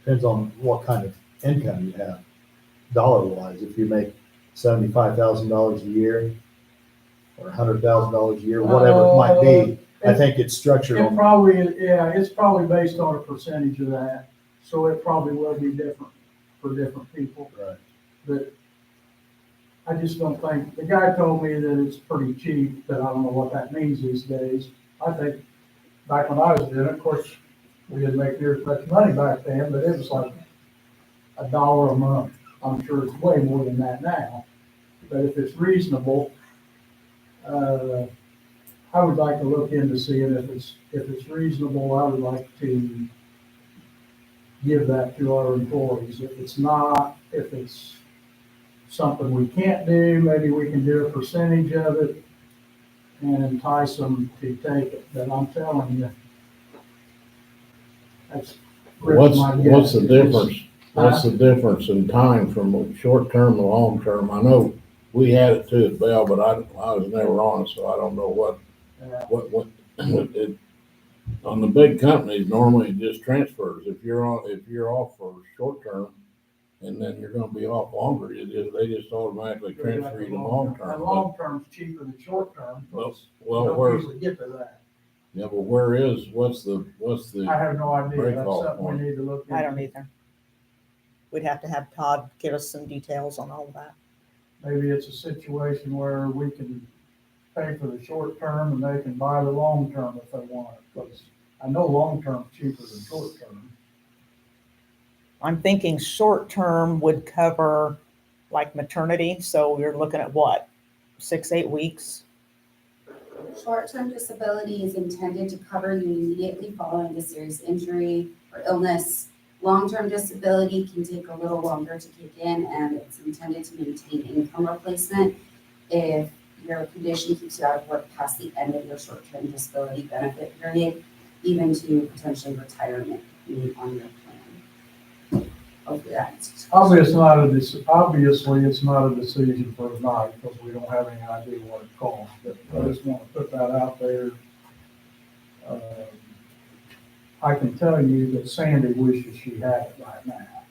depends on what kind of income you have, dollar wise. If you make $75,000 a year or $100,000 a year, whatever it might be, I think it's structured It on. probably, yeah, it's probably based on a percentage of that, so it probably will be different for different people. Right. But I just don't think, the guy told me that it's pretty cheap, but I don't know what that means these days. I think back when I was doing it, of course, we didn't make near as much money back then, but it was like $1 a month. I'm sure it's way more than that now. But if it's reasonable, I would like to look into seeing if it's reasonable. I would like to give that to our employees. If it's not, if it's something we can't do, maybe we can do a percentage of it and entice them to take it. But I'm telling you, that's. What's the difference? What's the difference in time from short term to long term? I know we had it too at Bell, but I was never on it, so I don't know what it, on the big companies, normally it just transfers. If you're off for short term and then you're gonna be off longer, they just automatically transfer you to long term. And long term's cheaper than short term, because you Well, don't usually get to that. yeah, but what's the I have no idea. break That's off something we point? need to look into. I don't either. We'd have to have Todd give us some details on all of that. Maybe it's a situation where we can pay for the short term and they can buy the long term if they want it, because I know long term's cheaper than short term. I'm thinking short term would cover like maternity, so you're looking at what, 6-8 weeks? Short-term disability is intended to cover you immediately following a serious injury or illness. Long-term disability can take a little longer to kick in, and it's intended to maintain income replacement if your condition keeps you out of work past the end of your short-term disability benefit period, even to potentially retirement on your plan. Hopefully that's. Obviously, it's not a decision for tonight, because we don't have any idea what it costs, but I just want to put that out there. I can tell you that Sandy wishes she had it right now.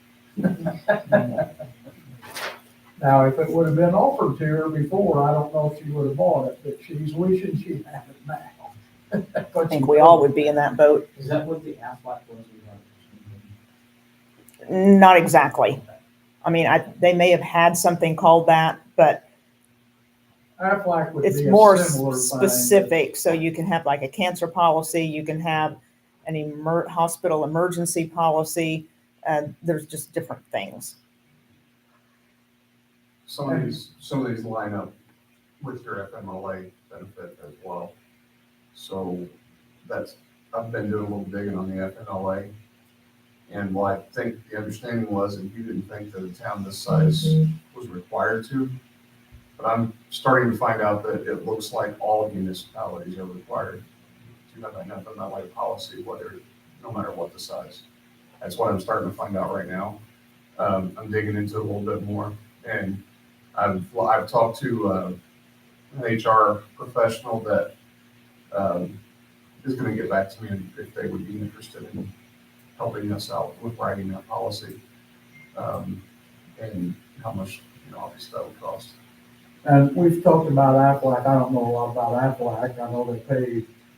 Now, if it would have been offered to her before, I don't know if she would have bought it, but she's wishing she had it now. I think we all would be in that boat. Is that what the Aflac was we had? Not exactly. I mean, they may have had something called that, but Aflac would it's be a more similar thing, specific. So you can have like a cancer policy, you can have an hospital emergency policy. There's just different things. Some of these line up with your FMLA benefit as well. So I've been doing a little digging on the FMLA. And what I think the understanding was, and you didn't think that a town this size was required to, but I'm starting to find out that it looks like all municipalities are required to have an FMLA policy, no matter what the size. That's what I'm starting to find out right now. I'm digging into it a little bit more, and I've talked to an HR professional that is gonna get back to me if they would be interested in helping us out with writing that policy. And how much, obviously that would cost. And we've talked about Aflac. I don't know a lot about Aflac. I know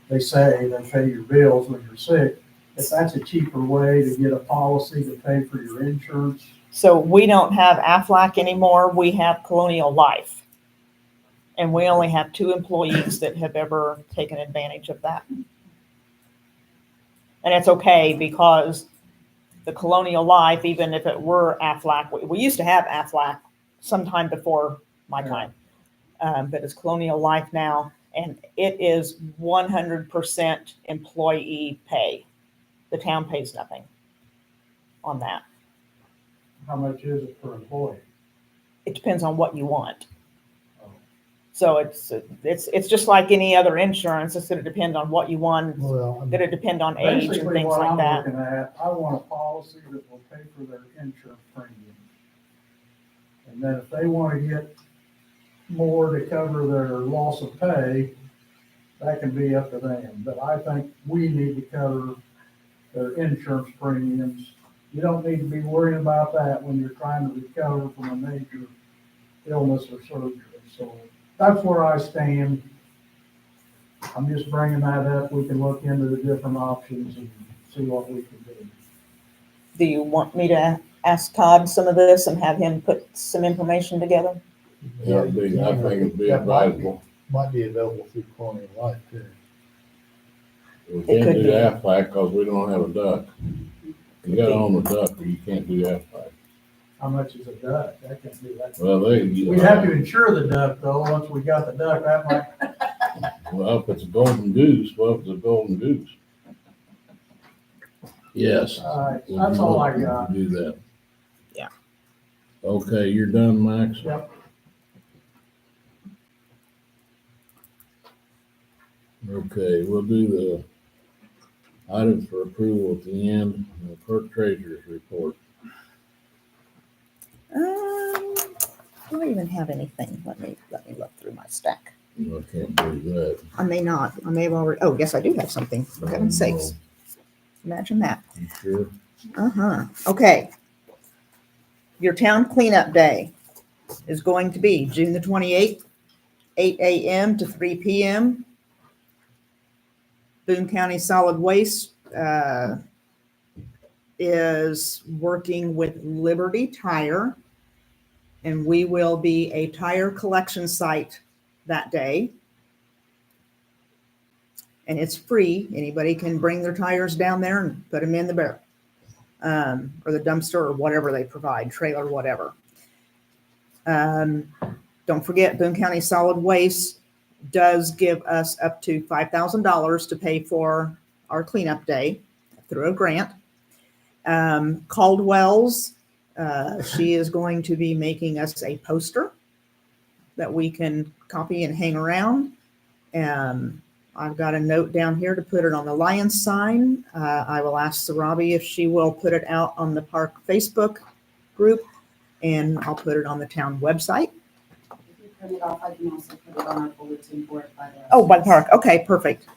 they say they pay your bills when you're sick. If that's a cheaper way to get a policy to pay for your insurance, So we don't have Aflac anymore. We have Colonial Life. And we only have 2 employees that have ever taken advantage of that. And it's okay because the Colonial Life, even if it were Aflac, we used to have Aflac sometime before my time. But it's Colonial Life now, and it is 100% employee pay. The town pays nothing on that. how much is it per employee? It depends on what you want. So it's just like any other insurance. It's going to depend on what you want. Well, Going to depend on age and Basically, things what like I'm that. looking at, I want a policy that will pay for their insurance premiums. And then if they want to get more to cover their loss of pay, that can be up to them. But I think we need to cover their insurance premiums. You don't need to be worrying about that when you're trying to recover from a major illness or surgery. So that's where I stand. I'm just bringing that up. We can look into the different options and see what we can do. Do you want me to ask Todd some of this and have him put some information together? Yeah, I think it'd be advisable. Might be available through Colonial Life too. We It can't could do be. Aflac because we don't have a duck. You gotta own a duck or you can't do Aflac. How much is a duck? That can't be that. Well, We'd have to insure the duck though. Once we got the duck, that might, well, if it's a golden goose, well, if it's a golden goose. Yes. that's all I got. Do that. Yeah. Okay, you're done, Max? Yep. Okay, we'll do the items for approval at the end, the clerk treasurer's report. Do I even have anything? Let me look through my stack. I can't do that. I may not. I may have already. Oh, yes, I do have something. For heaven's sakes. Imagine that. You sure? Okay. Your town cleanup day is going to be June the 28th, 8 a.m. to 3 p.m. Boone County Solid Waste is working with Liberty Tire, and we will be a tire collection site that day. And it's free. Anybody can bring their tires down there and put them in the barrel, or the dumpster or whatever they provide, trailer, whatever. Don't forget, Boone County Solid Waste does give us up to $5,000 to pay for our cleanup day through a grant. Caldwell's, she is going to be making us a poster that we can copy and hang around. I've got a note down here to put it on the Lions sign. I will ask Sarabi if she will put it out on the park Facebook group, and I'll put it on the town website. If you print it off, I can also put it on our bulletin board by the. Oh, by the park. Okay, perfect.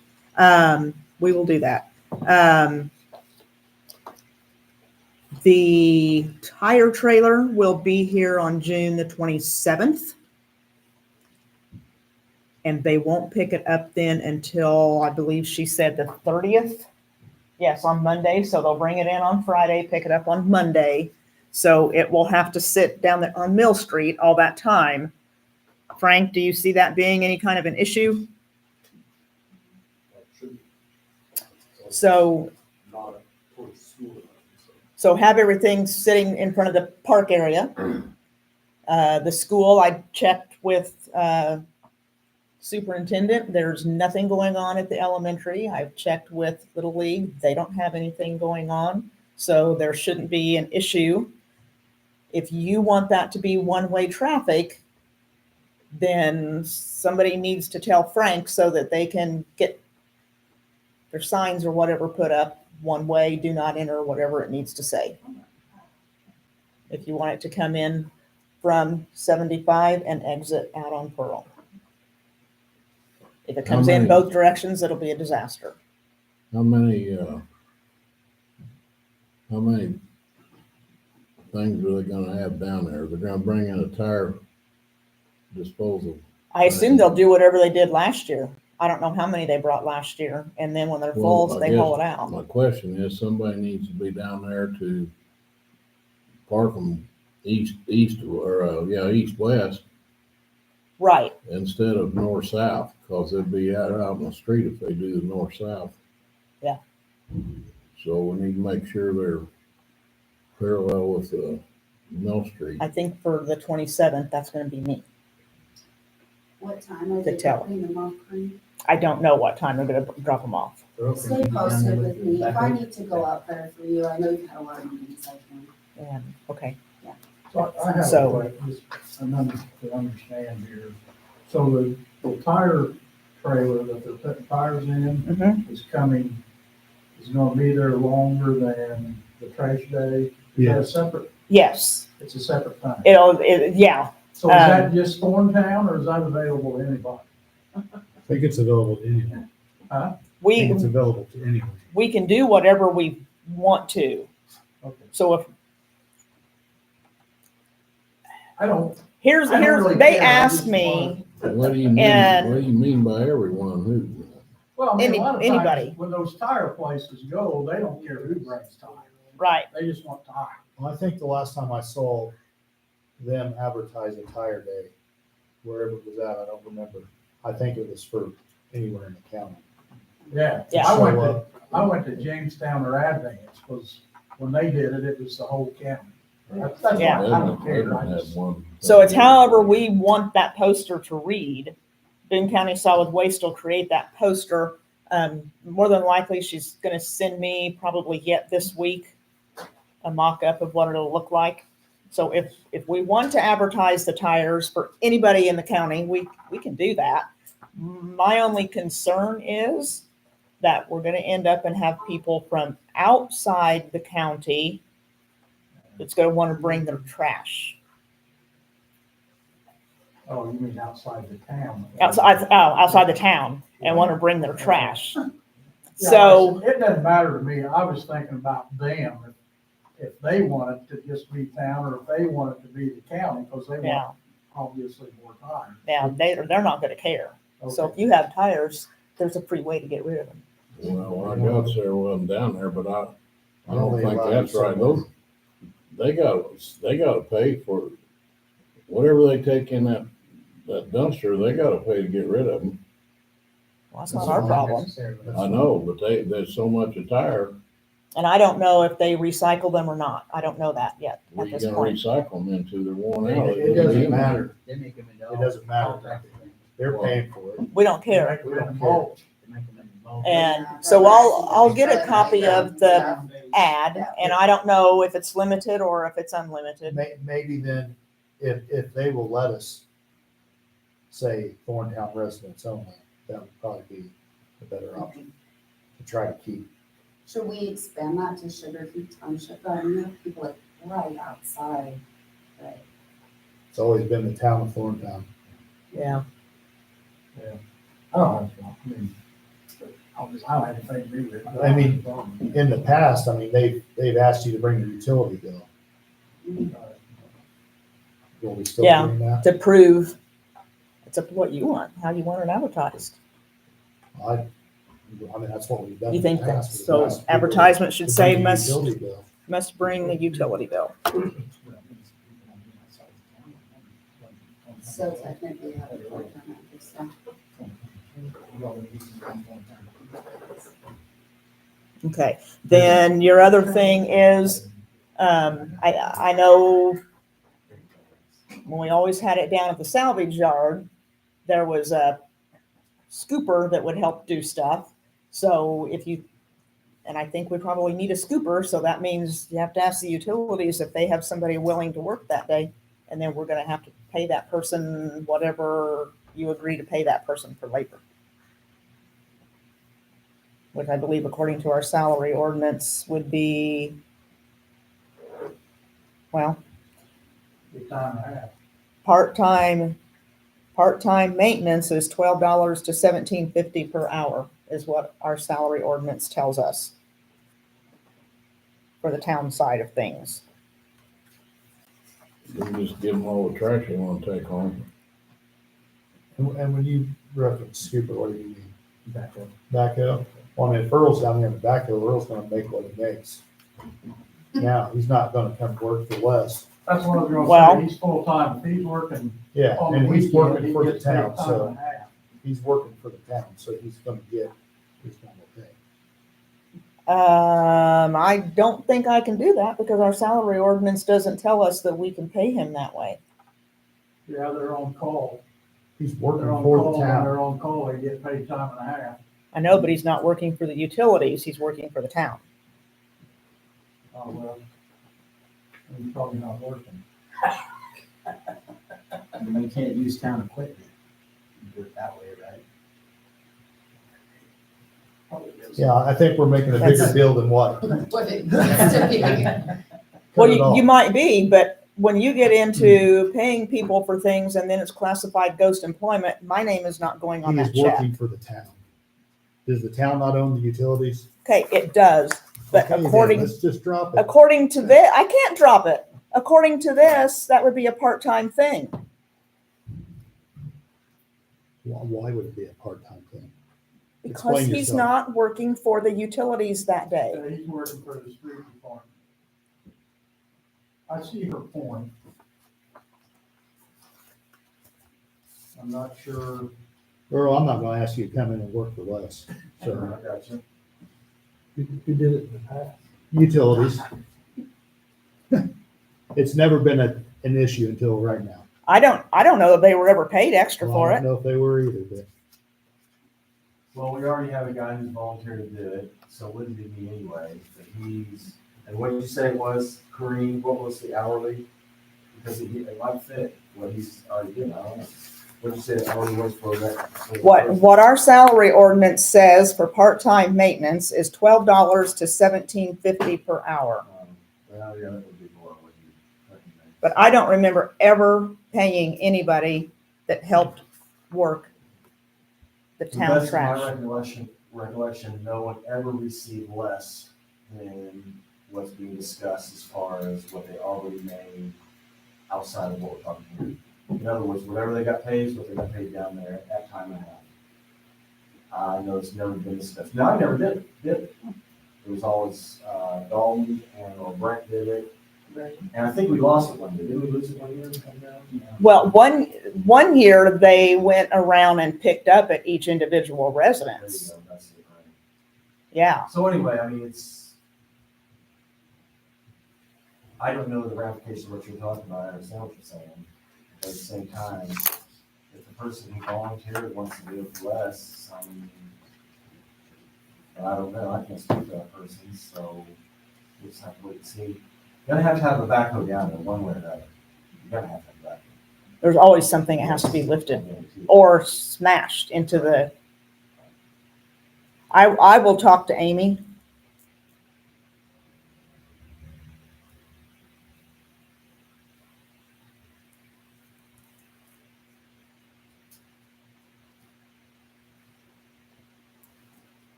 We will do that. The tire trailer will be here on June the 27th. And they won't pick it up then until, I believe she said the 30th. Yes, on Monday. So they'll bring it in on Friday, pick it up on Monday. So it will have to sit down there on Mill Street all that time. Frank, do you see that being any kind of an issue? So have everything sitting in front of the park area. The school, I checked with superintendent. There's nothing going on at the elementary. I've checked with Little League. They don't have anything going on. So there shouldn't be an issue. If you want that to be one-way traffic, then somebody needs to tell Frank so that they can get their signs or whatever put up, one way, do not enter, whatever it needs to say. If you want it to come in from 75 and exit out on Pearl. If it comes in many- both directions, it'll be a disaster. How many things are they gonna have down there? They're gonna bring in a tire disposal. I assume they'll do whatever they did last year. I don't know how many they brought last year, and then when they're Well, full, I they guess haul it out. My question is, somebody needs to be down there to park them east, west Right, instead of north, south, because they'd be out in the street if they do the north, south. Yeah. So we need to make sure they're parallel with, Mill Street. I think for the 27th, that's gonna be me. What time are The they teller. dropping them off, Corinne? I don't know what time they're gonna drop them off. Stay posted with me. If I need to go out there for you, I know you've had a lot of meetings, I can. Yeah, okay. So I have So- a question, just to understand here. So the tire trailer that they're putting tires in Mhm. is gonna be there longer than the trash day? Is that a Yes. separate, Yes, it's a separate thing? yeah, So is that just Thorntown or is that available to anybody? I think it's available to anyone. I think it's we, available to anyone. we can do whatever we want to. Okay. So if, I don't here's, really they care. I asked just me, What do you mean, And- what do you mean by everyone? Who? Well, I mean, a lot of Anybody. times, when those tire places go, they don't care who brings tire. right, They just want tire. Well, I think the last time I saw them advertise a tire day, wherever it was at, I don't remember. I think it was for anywhere in the county. Yeah. Yeah. I went to Jamestown or Advance, because when they did it, it was the whole county. That's why Yeah. I don't care. I Had just- one. so it's however we want that poster to read. Boone County Solid Waste will create that poster. More than likely, she's gonna send me probably yet this week a mock-up of what it'll look like. So if we want to advertise the tires for anybody in the county, we can do that. My only concern is that we're gonna end up and have people from outside the county that's gonna wanna bring their trash. Oh, you mean outside the town? Outside the town and wanna bring their trash. Yeah, So, It doesn't matter to me. I was thinking about them, if they want it to just be town, or if they want it to be the county, because they yeah, want obviously more time. yeah, they're not gonna care. So if Okay. you have tires, there's a free way to get rid of them. Well, when I got there, wasn't down there, but I don't They think allow that's you right. some- They gotta pay for whatever they take in that dumpster, they gotta pay to get rid of them. Well, that's not our problem. I know, but there's so much a tire, And I don't know if they recycle them or not. I don't know that yet where at you this gonna point. recycle them into? They're worn out. It doesn't matter. They make them into. It doesn't matter. They're paying for it. We don't care. We don't care. They make them into mulch. And so I'll get a copy of the ad, and I don't know if it's limited or if it's unlimited. Maybe then, if they will let us say Thorntown residents only, that would probably be a better option to try to keep. Should we expand that to Sugar Creek Township? I mean, there are people like right outside, but It's always been the town of Thorntown. Yeah. I don't have, I mean, I don't have anything to do with it. I mean, in the past, I mean, they've asked you to bring your utility bill. Will we still Yeah. doing that? To prove, it's up to what you want, how you want it advertised. I mean, that's what we've done. You in the think that, past. We've so asked people advertisement should to say bring their must utility bill. bring the utility bill. so technically I would work on that this time. Okay, then your other thing is, I know when we always had it down at the salvage yard, there was a scooper that would help do stuff. So and I think we probably need a scooper, so that means you have to ask the utilities if they have somebody willing to work that day. And then we're gonna have to pay that person whatever you agree to pay that person for labor. Which I believe according to our salary ordinance would be, well, Good time to have. part-time Part-time maintenance is $12 to $17.50 per hour is what our salary ordinance tells us for the town side of things. We just give them all the trash they want to take home. And when you reference scuba, what do you mean? Backhoe. Backhoe? Well, I mean, if Earl's down there in the backhoe, Earl's gonna make what he makes. Now, he's not gonna come work for less. That's what I was Well- gonna say, he's full-time, if he's working Yeah, on the and he's weekend, working he for the gets paid town, time so and a half. he's working for the town, so he's gonna get his normal pay. I don't think I can do that because our salary ordinance doesn't tell us that we can pay him that way. Yeah, they're on call. He's working They're on for the call, when town. they're on call, they get paid time and a half. I know, but he's not working for the utilities, he's working for the town. Oh, well, he's probably not working. And we can't use town equipment. Do it that way, right? Probably is. Yeah, I think we're making a bigger deal than what. What it used to be. Well, Cut it off. you might be, but when you get into paying people for things and then it's classified ghost employment, my name is not going on He that is check. working for the town. Does the town not own the utilities? Okay, it does, but Okay, then, according let's just drop it. to this, I can't drop it. According to this, that would be a part-time thing. Why would it be a part-time thing? Because Explain he's yourself. not working for the utilities that day. Yeah, he's working for the street department. I see her point. I'm not sure. Earl, I'm not gonna ask you to come in and work for less. So, I got you. Who did it in the past? utilities. It's never been an issue until right now. I don't know that they were ever paid extra Well, I for don't it. know if they were either, but Well, we already have a guy who's volunteered to do it, so it wouldn't be me anyway, but and what did you say it was, Kareem, what was the hourly? Because it might fit what he's already doing, I don't know. What did you say the hourly was for that? What our salary ordinance says for part-time maintenance is $12 to $17.50 per hour. Well, yeah, that would be more what you recommend. But I don't remember ever paying anybody that helped work the To the town best of my trash. recollection, no one ever received less than what's being discussed as far as what they already made outside of what we're talking here. In other words, whatever they got paid is what they got paid down there at time and a half. I know it's never been discussed. No, I never did it. It was always, Dalton or Brent did it. And I think we lost it one year. Didn't we lose it one year? Well, one year they went around and picked up at each individual There you residence. go, that's it, right. Yeah. So anyway, I mean, I don't know the ramifications of what you're talking about, I understand what you're saying. But at the same time, if the person who volunteered wants to do it for less, I mean, I don't know, I can't speak to that person, so we'll just have to wait and see. You're gonna have a backhoe down there one way or another. You're gonna have a backhoe. There's always something that has to be lifted or smashed into the. I will talk to Amy.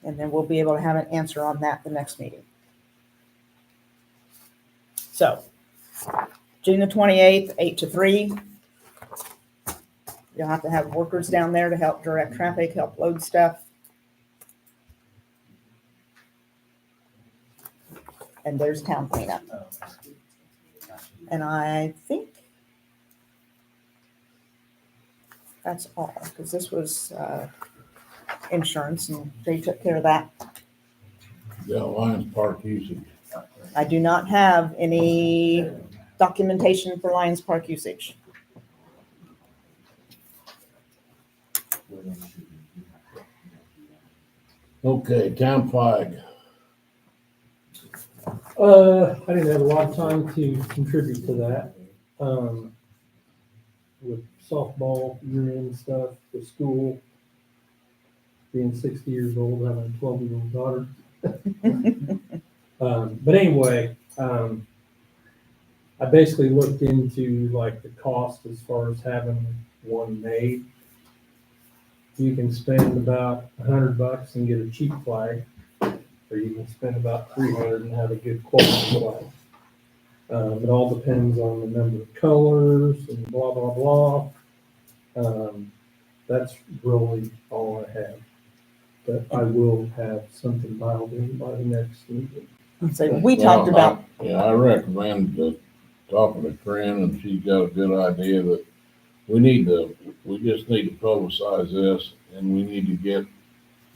And then we'll be able to have an answer on that the next meeting. So, June the 28th, 8 to 3. You'll have to have workers down there to help direct traffic, help load stuff. And there's town cleanup. And I think that's all, because this was insurance and they took care of that. Yeah, Lions Park usage. I do not have any documentation for Lions Park usage. Okay, town flag. I didn't have a lot of time to contribute to that. With softball, year-end stuff, the school, being 60 years old, having a 12-year-old daughter. But anyway, I basically looked into like the cost as far as having one made. You can spend about $100 and get a cheap flag, or you can spend about 300 and have a good quality flag. It all depends on the number of colors and blah, blah, blah. That's really all I have. But I will have something dialed in by the next meeting. So we talked about, Yeah, I recommend talking to Corinne, and she's got a good idea that we just need to publicize this, and we need to get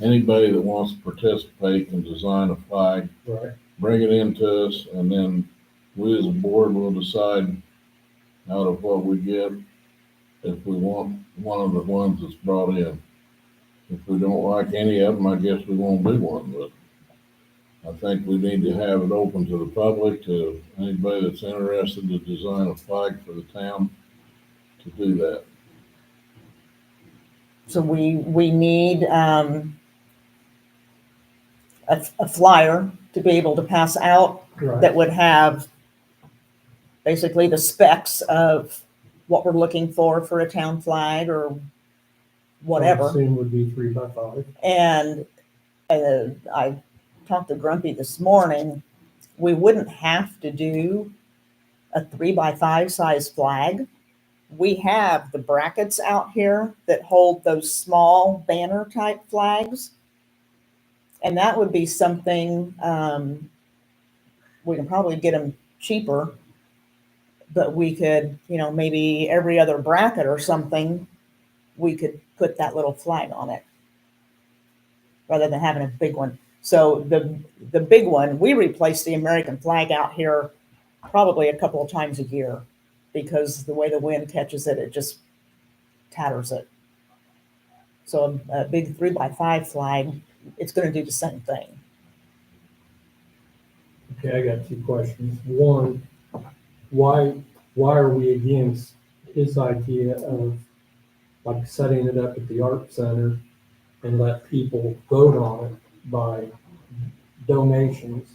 anybody that wants to participate and design a flag, Right. bring it into us, and then we as a board will decide out of what we get if we want one of the ones that's brought in. If we don't like any of them, I guess we won't do one, but I think we need to have it open to the public, to anybody that's interested to design a flag for the town to do that. so we need, a flyer to be able to pass out Right. that would have basically the specs of what we're looking for a town flag or I whatever. assume would be 3 by 5. And I talked to Grumpy this morning. We wouldn't have to do a 3 by 5 size flag. We have the brackets out here that hold those small banner type flags. And that would be something, we can probably get them cheaper, but we could, maybe every other bracket or something, we could put that little flag on it rather than having a big one. So the big one, we replace the American flag out here probably a couple of times a year because the way the wind catches it, it just tatters it. So a big 3 by 5 flag, it's going to do the same thing. Okay, I got 2 questions. One, why are we against his idea of like setting it up at the art center and let people vote on it by donations?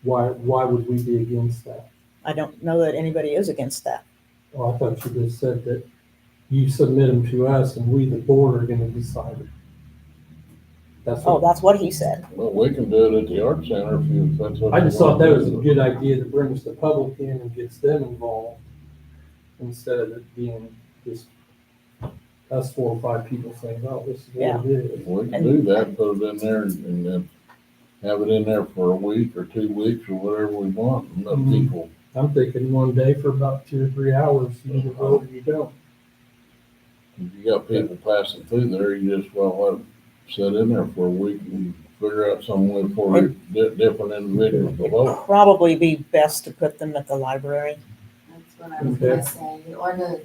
Why would we be against that? I don't know that anybody is against that. Well, I thought you just said that you submit them to us and we, the board, are gonna decide it. That's what he said. Well, we can do it at the art center if that's what. I just you thought want that to was a do. good idea that brings the public in and gets them involved instead of it being just us 4 or 5 people saying, oh, this is what it is. We can do that, put it in there and then have it in there for a week or 2 weeks or whatever we want, and let Mhm. people. I'm thinking one day for about 2 or 3 hours, you either vote or you don't. If you got people passing through there, you just, let them sit in there for a week and figure out some way for different individuals to vote. Probably be best to put them at the library. That's what I was gonna say, or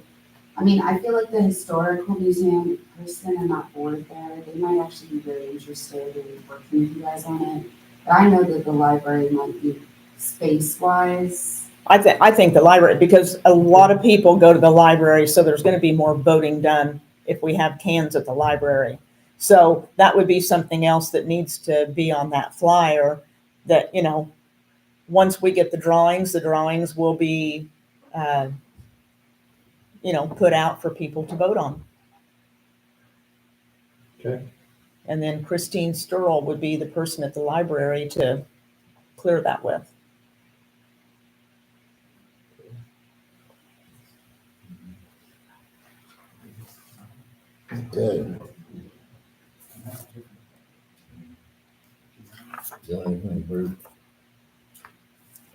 I feel like the historical museum person, I'm not bored there, they might actually be very interested in working with you guys on it. But I know that the library might be space-wise. I think the library, because a lot of people go to the library, so there's going to be more voting done if we have cans at the library. So that would be something else that needs to be on that flyer that, once we get the drawings will be, put out for people to vote on. Okay. And then Christine Sturl would be the person at the library to clear that with. Okay. Got anything, Bruce?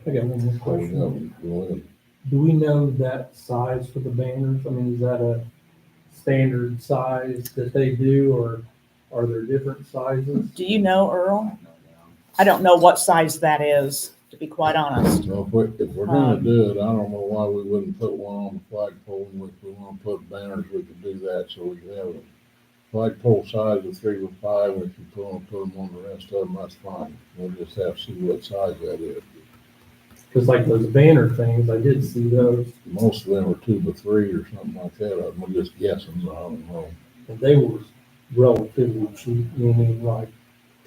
I got one more Oh, question. no, go ahead. Do we know that size for the banners? I mean, is that a standard size that they do, or are there different sizes? Do you know, Earl? I don't know what size that is, to be quite honest. So if we're gonna do it, I don't know why we wouldn't put one on the flagpole, and if we wanna put banners, we could do that, so we could have like pole size of 3 or 5, if you put them on the rest of them, that's fine. We'll just have to see what size that is. Cause like those banner things, I did see those, Most of them are 2 by 3 or something like that. I'm just guessing, I don't know. and they were relatively cheap, meaning like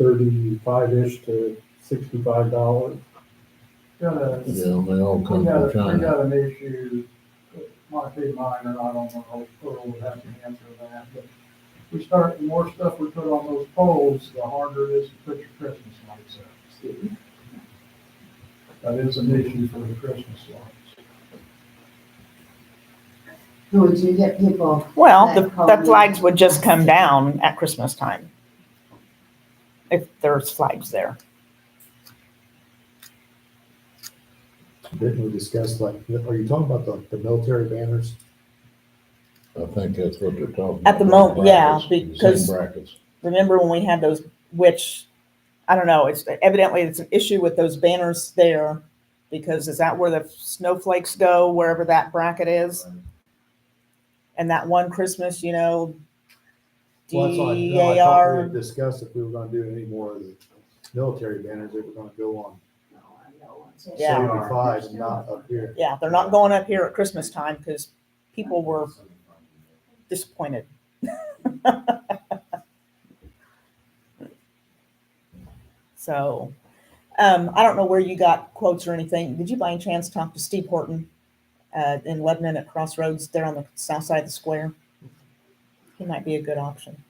35-ish to $65. Got a, Yeah, and they all we come got, from we China. got an issue, that might be minor, I don't know, Earl would have to answer that, but the more stuff we put on those poles, the harder it is to put your Christmas lights up. That is an issue for the Christmas lights. Would you get people? Well, that the call me? flags would just come down at Christmas time. If there's flags there. Didn't we discuss, like, are you talking about the military banners? I think that's what they're talking about. At the moment, yeah, Brackets, the same because brackets. remember when we had those, which, I don't know, it's evidently it's an issue with those banners there. Because is that where the snowflakes go, wherever that bracket is? And that one Christmas, you know, Well, that's why, no, I thought we DAR, had discussed if we were gonna do any more of the military banners, they were gonna go on Yeah. 75 and not up here. yeah, they're not going up here at Christmas time because people were disappointed. So, I don't know where you got quotes or anything. Did you by any chance talk to Steve Horton in Lebanon at Crossroads there on the south side of the square? He might be a good option.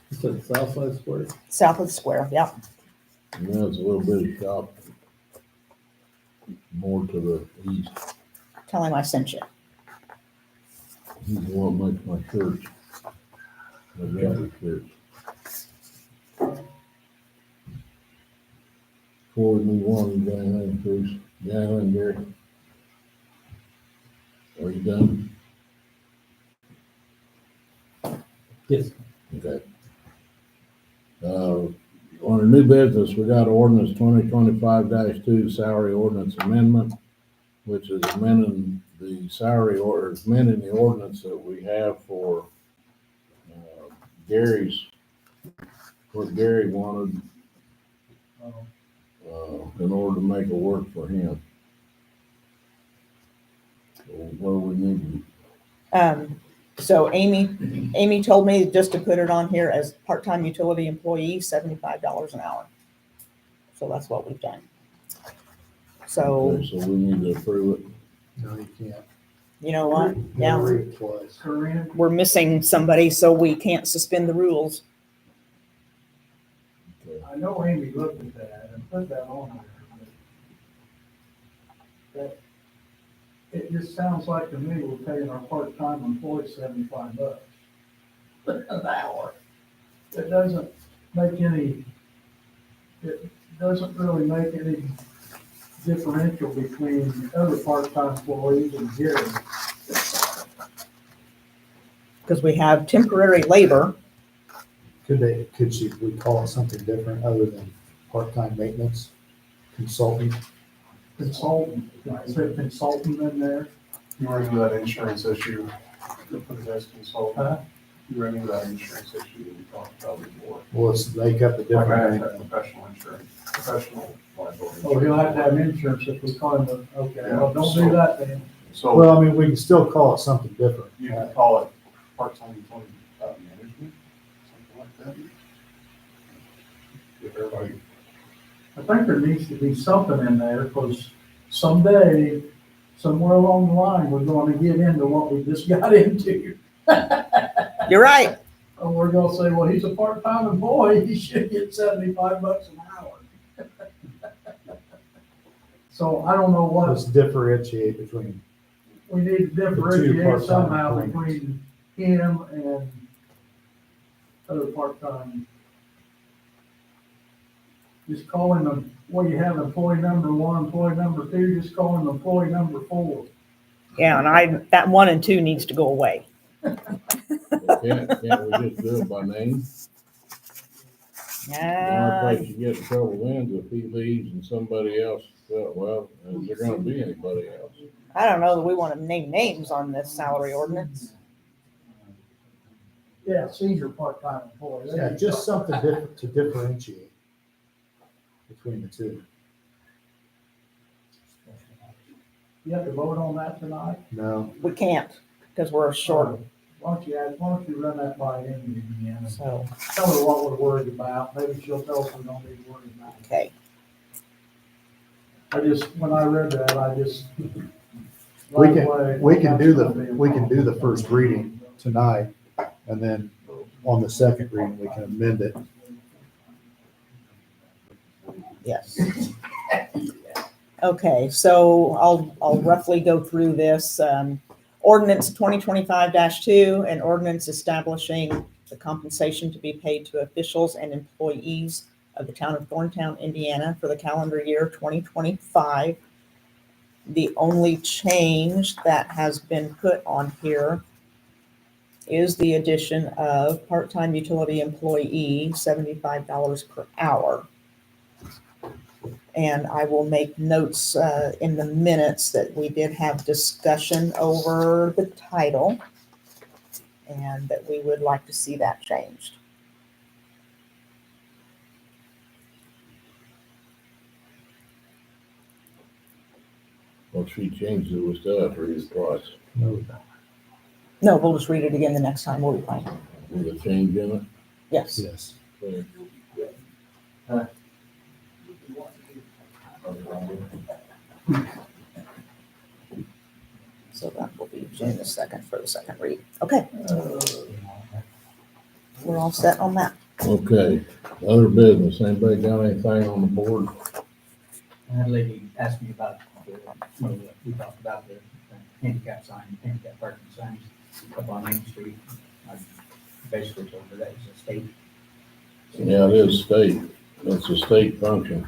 You said Southside Square? South of the square, yep. And there's a little bit of shop more to the east. Tell him I sent you. He's the one that makes my shirts. My graphic shirts. Before we move on, you got anything, Bruce? You got anything, Gary? Are you done? Yes. Okay. On a new business, we got ordinance 2025-2 salary ordinance amendment, which is amending the salary order, amending the ordinance that we have for Gary's, what Gary wanted in order to make it work for him. So what do we need So Amy told me just to put it on here as part-time utility employee, $75 an hour. So that's what we've done. to? So, Okay, so we need to approve it. No, you can't. you know what? You Yeah, gotta read it twice. Corinne, we're missing somebody, so we can't suspend the rules. I know Amy looked at that and put that on there. That, it just sounds like to me we're paying our part-time employees $75 an hour. It doesn't really make any differential between other part-time employees and Gary. Because we have temporary labor. Could we call it something different other than part-time maintenance consultant? Consultant, can I say consultant in there? You run into that insurance issue, put it as consultant. Huh? You run into that insurance issue that we talked about before. Well, let's make up a Like I have different. that professional insurance, professional liability. Oh, he'll have to have insurance if we call him, okay, well, don't do that then. So Well, I mean, we can still call it something different. you can call it part-time employee management, something like that. If everybody, I think there needs to be something in there, because someday, somewhere along the line, we're gonna get into what we just got into. You're right. And we're gonna say, well, he's a part-time employee, he should get $75 an hour. So I don't know what, Let's differentiate between, we need to two differentiate part-time somehow employees. between him and other part-time. Just call him, you have employee number 1, employee number 2, just call him employee number 4. Yeah, and that 1 and 2 needs to go away. Can't we just do it by name? Yeah, only place you get in trouble then is if he leaves and somebody else, well, is there gonna be anybody else? I don't know that we want to name names on this salary ordinance. Yeah, senior part-time employee. Yeah, just something different to differentiate between the two. You have to vote on that tonight? No, We can't because we're short. Why don't you run that by Amy again? So, Tell her what we're worried about. Maybe she'll tell us we don't need to worry about it. okay. When I read that, I just. we right away, can, we can that's do gonna be a we can do the problem. first reading tonight, and then on the second reading, we can amend it. Yes. Okay, so I'll roughly go through this. Ordinance 2025-2, an ordinance establishing the compensation to be paid to officials and employees of the town of Thorntown, Indiana for the calendar year 2025. The only change that has been put on here is the addition of part-time utility employee, $75 per hour. And I will make notes in the minutes that we did have discussion over the title and that we would like to see that changed. Well, she changed it, we still have to read it twice. No, we'll just read it again the next time. We'll be fine. With a change in it. Yes. Yes. Okay. So that will be June the 2nd for the second read. Okay. We're all set on that. Okay, other business, anybody got anything on the board? I had a lady ask me about, we talked about the handicap sign, handicap parking signs up on Main Street. I basically told her that was a state. Yeah, it is state, it's a state function.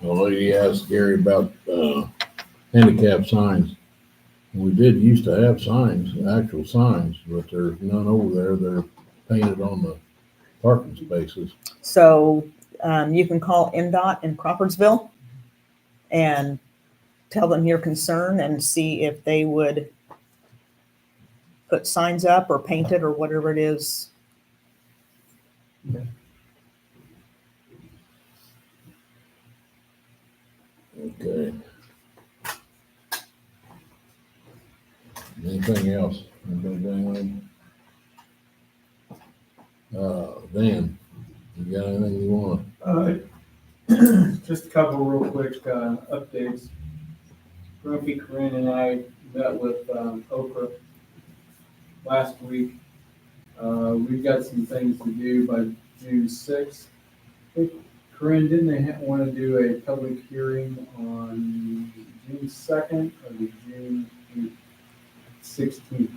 The lady asked Gary about, handicap signs. We did used to have signs, actual signs, but there's none over there, they're painted on the parking spaces. So you can call MDOT in Crawfordsville and tell them your concern and see if they would put signs up or paint it or whatever it is. Okay. Anything else? Anybody got anything? Dan, you got anything you wanna? Just a couple real quick updates. Grumpy, Corinne, and I met with Oprah last week. We've got some things to do by June 6th. I think, Corinne, didn't they want to do a public hearing on June 2nd or the June 16th?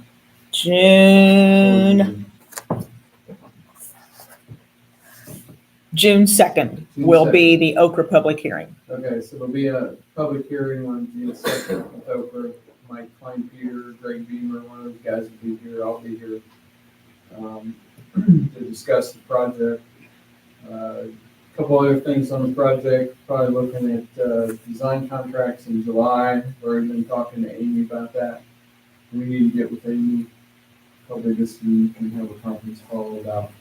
June 2nd will be the Okra public hearing. Okay, so there'll be a public hearing on June 2nd with Oprah. Mike Klein, Peter, Greg Beamer, one of those guys will be here. I'll be here to discuss the project. Couple other things on the project, probably looking at design contracts in July. We've already been talking to Amy about that. We need to get with Amy probably this week and have a conference call about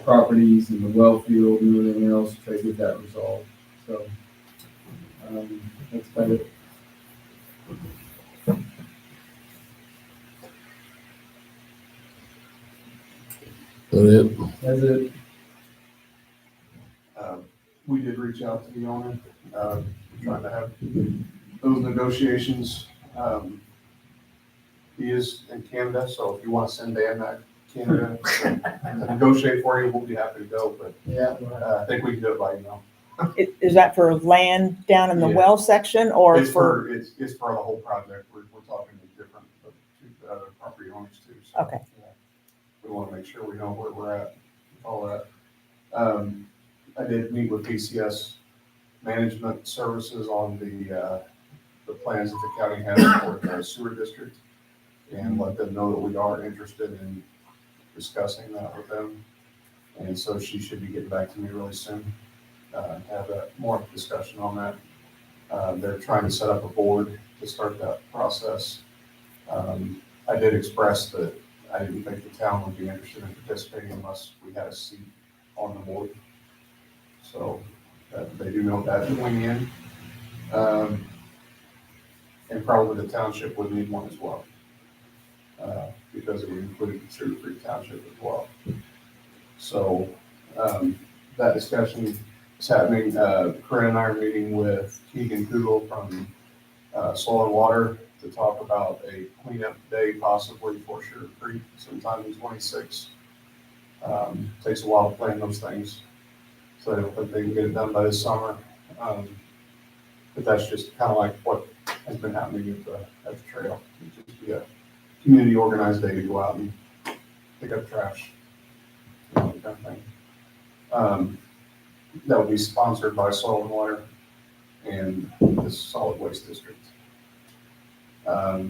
properties and the well field and everything else, try to get that resolved. So that's about it. That's it. We did reach out to the owner, trying to have those negotiations. He is in Canada, so if you want to send Dan back to Canada and negotiate for you, we'll be happy to go, but I think we can do it by email. Is that for land down in the Yeah. well section or It's for? it's for the whole project. We're talking to different, other property owners too. So, Okay. yeah, we want to make sure we know where we're at, with all that. I did meet with PCS Management Services on the plans that the county has for the sewer district and let them know that we are interested in discussing that with them. And so she should be getting back to me really soon, have more discussion on that. They're trying to set up a board to start that process. I did express that I didn't think the town would be interested in participating unless we had a seat on the board. So they do know that going in. And probably the township would need one as well, because it would include Sugar Creek Township as well. So that discussion is happening. Corinne and I are meeting with Keegan Kugel from Soil and Water to talk about a cleanup day possibly for Sugar Creek sometime in 26. Takes a while to plan those things, so I don't think they can get it done by this summer. But that's just kind of like what has been happening at the trail. It'd just be a community organized day to go out and pick up trash, that kind of thing. That would be sponsored by Soil and Water and the Solid Waste District. I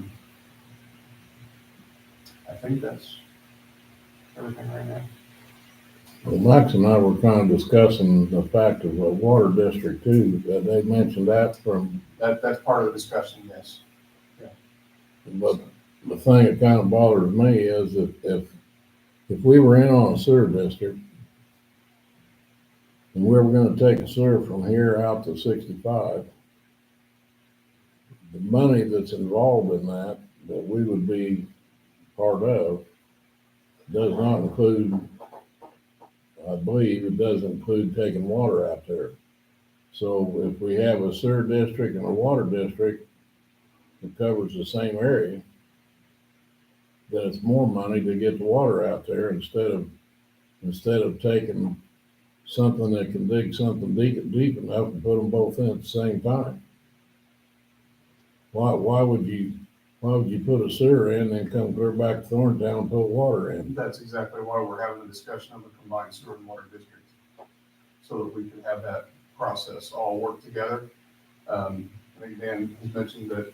think that's everything right now. Well, Max and I were kind of discussing the fact of a water district too, that they mentioned that from. That's part of the discussion, yes. But the thing that kind of bothers me is that if we were in on a sewer district and we were gonna take a sewer from here out to 65, the money that's involved in that we would be part of does not include, I believe it does include taking water out there. So if we have a sewer district and a water district that covers the same area, then it's more money to get the water out there instead of taking something that can dig something deep enough and put them both in at the same time. Why would you put a sewer in and then come clear back to Thorntown and put water in? That's exactly why we're having the discussion of a combined sewer and water district, so that we can have that process all work together. I think Dan has mentioned that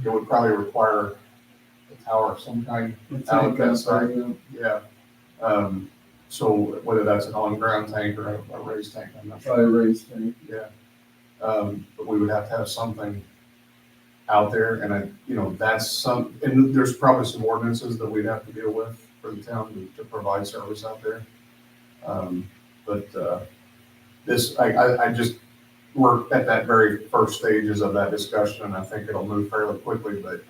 it would probably require a tower of some kind out of that site. Yeah. So whether that's an on-ground tank or a raised tank, I'm not sure. Probably raised tank. Yeah. But we would have to have something out there, and and there's probably some ordinances that we'd have to deal with for the town to provide service out there. We're at that very first stages of that discussion, and I think it'll move fairly quickly, but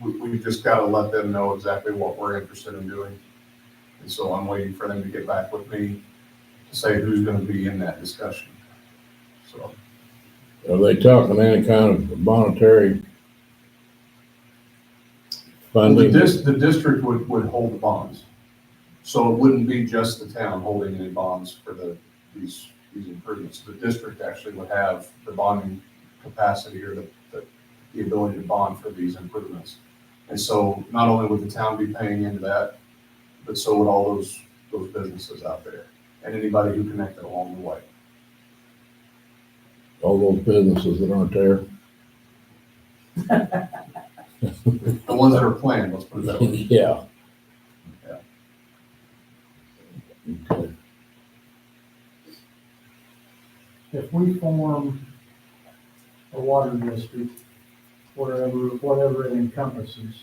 we've just got to let them know exactly what we're interested in doing. And so I'm waiting for them to get back with me to say who's going to be in that discussion. So. Are they talking any kind of monetary funding? The district would hold the bonds. So it wouldn't be just the town holding any bonds for these improvements. The district actually would have the bonding capacity or the ability to bond for these improvements. And so not only would the town be paying into that, but so would all those businesses out there and anybody who connected along the way. All those businesses that aren't there? The ones that are planned, let's put it that way. Yeah. Yeah. Okay. If we form a water district, whatever it encompasses,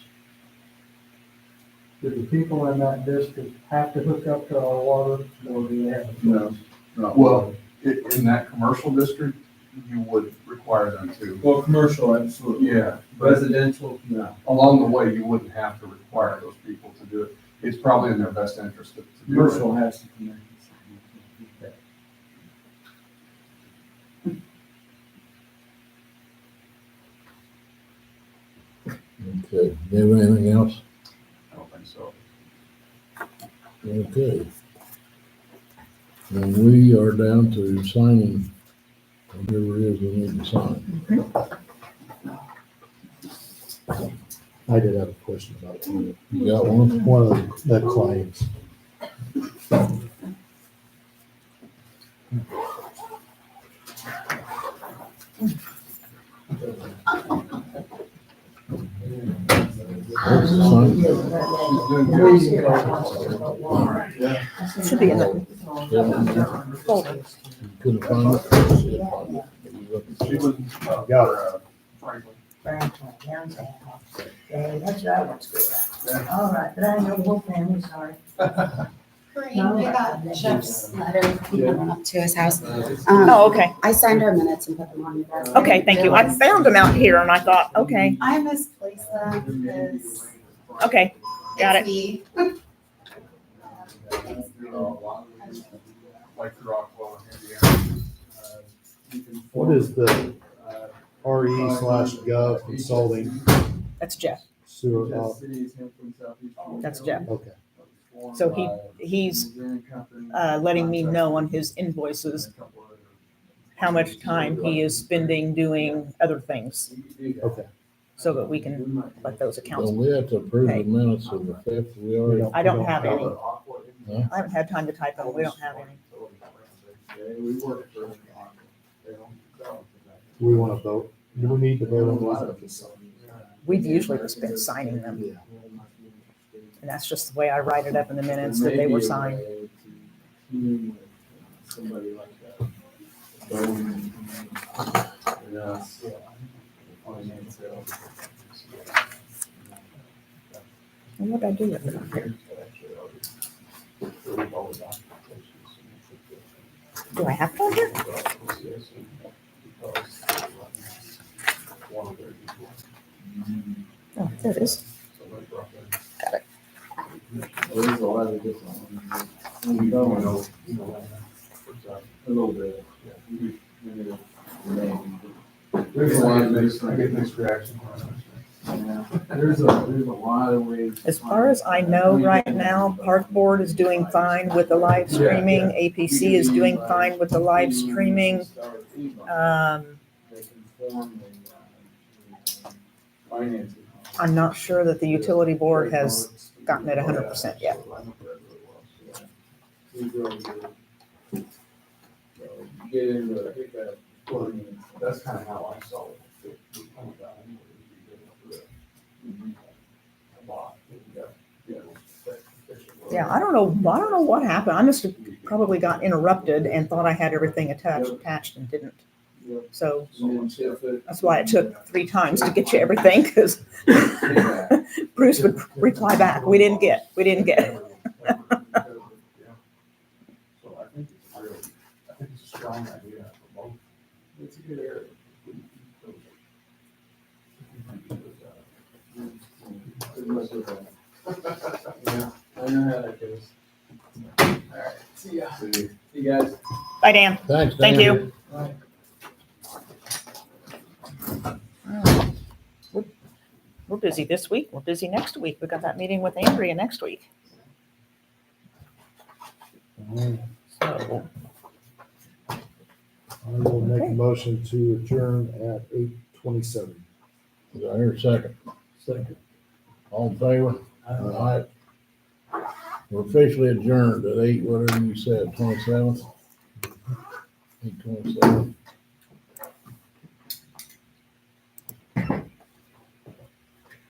do the people in that district have to hook up to our water, or do they have a choice? No. Well, in that commercial district, you would require them to. Well, commercial, absolutely. Yeah. Residential, no. Along the way, you wouldn't have to require those people to do it. It's probably in their best interest to do it. Commercial has to connect. Okay. Do you have anything else? I don't think so. Okay. And we are down to signing whatever it is we need to sign. I did have a question about it. You got one? One of the claims. Where's the sun? Should be in the folder. Couldn't find it. Got it. Franklin, downtown. Okay, that's what I went to school at. All right, but I know the whole family, sorry. Corinne, I got Jeff's letter, he went up to his house. Oh, okay. I signed our minutes and put them on your desk. Okay, thank you. I found them out here and I thought, okay, I misplaced them because. okay, got it. Me. Like Rockwell, Indiana. What is the RE/Gov Consulting That's Jeff. sewer? That's Jeff. Okay. So he's letting me know on his invoices how much time he is spending doing other things Okay. so that we can let those accounts. Well, we have to approve the minutes of the fifth. We already. I don't have any. Huh? I haven't had time to type them. We don't have any. Do we want to vote? Do we need to vote on these? We've usually just been signing them. Yeah. And that's just the way I write it up in the minutes that they were signed. Somebody like that. And what did I do with it up here? Do I have it on here? Oh, there it is. Got it. There's a lot of different ones. We don't know, a little bit. There's a lot of mixed, I get mixed reaction. There's a lot of ways. As far as I know right now, Park Board is doing fine with the live streaming. APC is doing fine with the live streaming. I'm not sure that the utility board has gotten it 100% yet. Get into it, that's kind of how I saw it. Yeah, I don't know what happened. I must have probably got interrupted and thought I had everything attached and didn't. So that's why it took 3 times to get you everything, because Bruce would reply back, we didn't get. So I think it's a strong idea for both. It's a good area. Yeah, I know how that goes. All right, see ya. See you guys. Bye, Dan. Thanks, Dan. Thank you. We're busy this week. We're busy next week. We got that meeting with Andrea next week. So, I will make a motion to adjourn at 8:27. Is I hear a second? Second. All in favor? Aye. We're officially adjourned at 8, whatever you said, 27th? 8:27.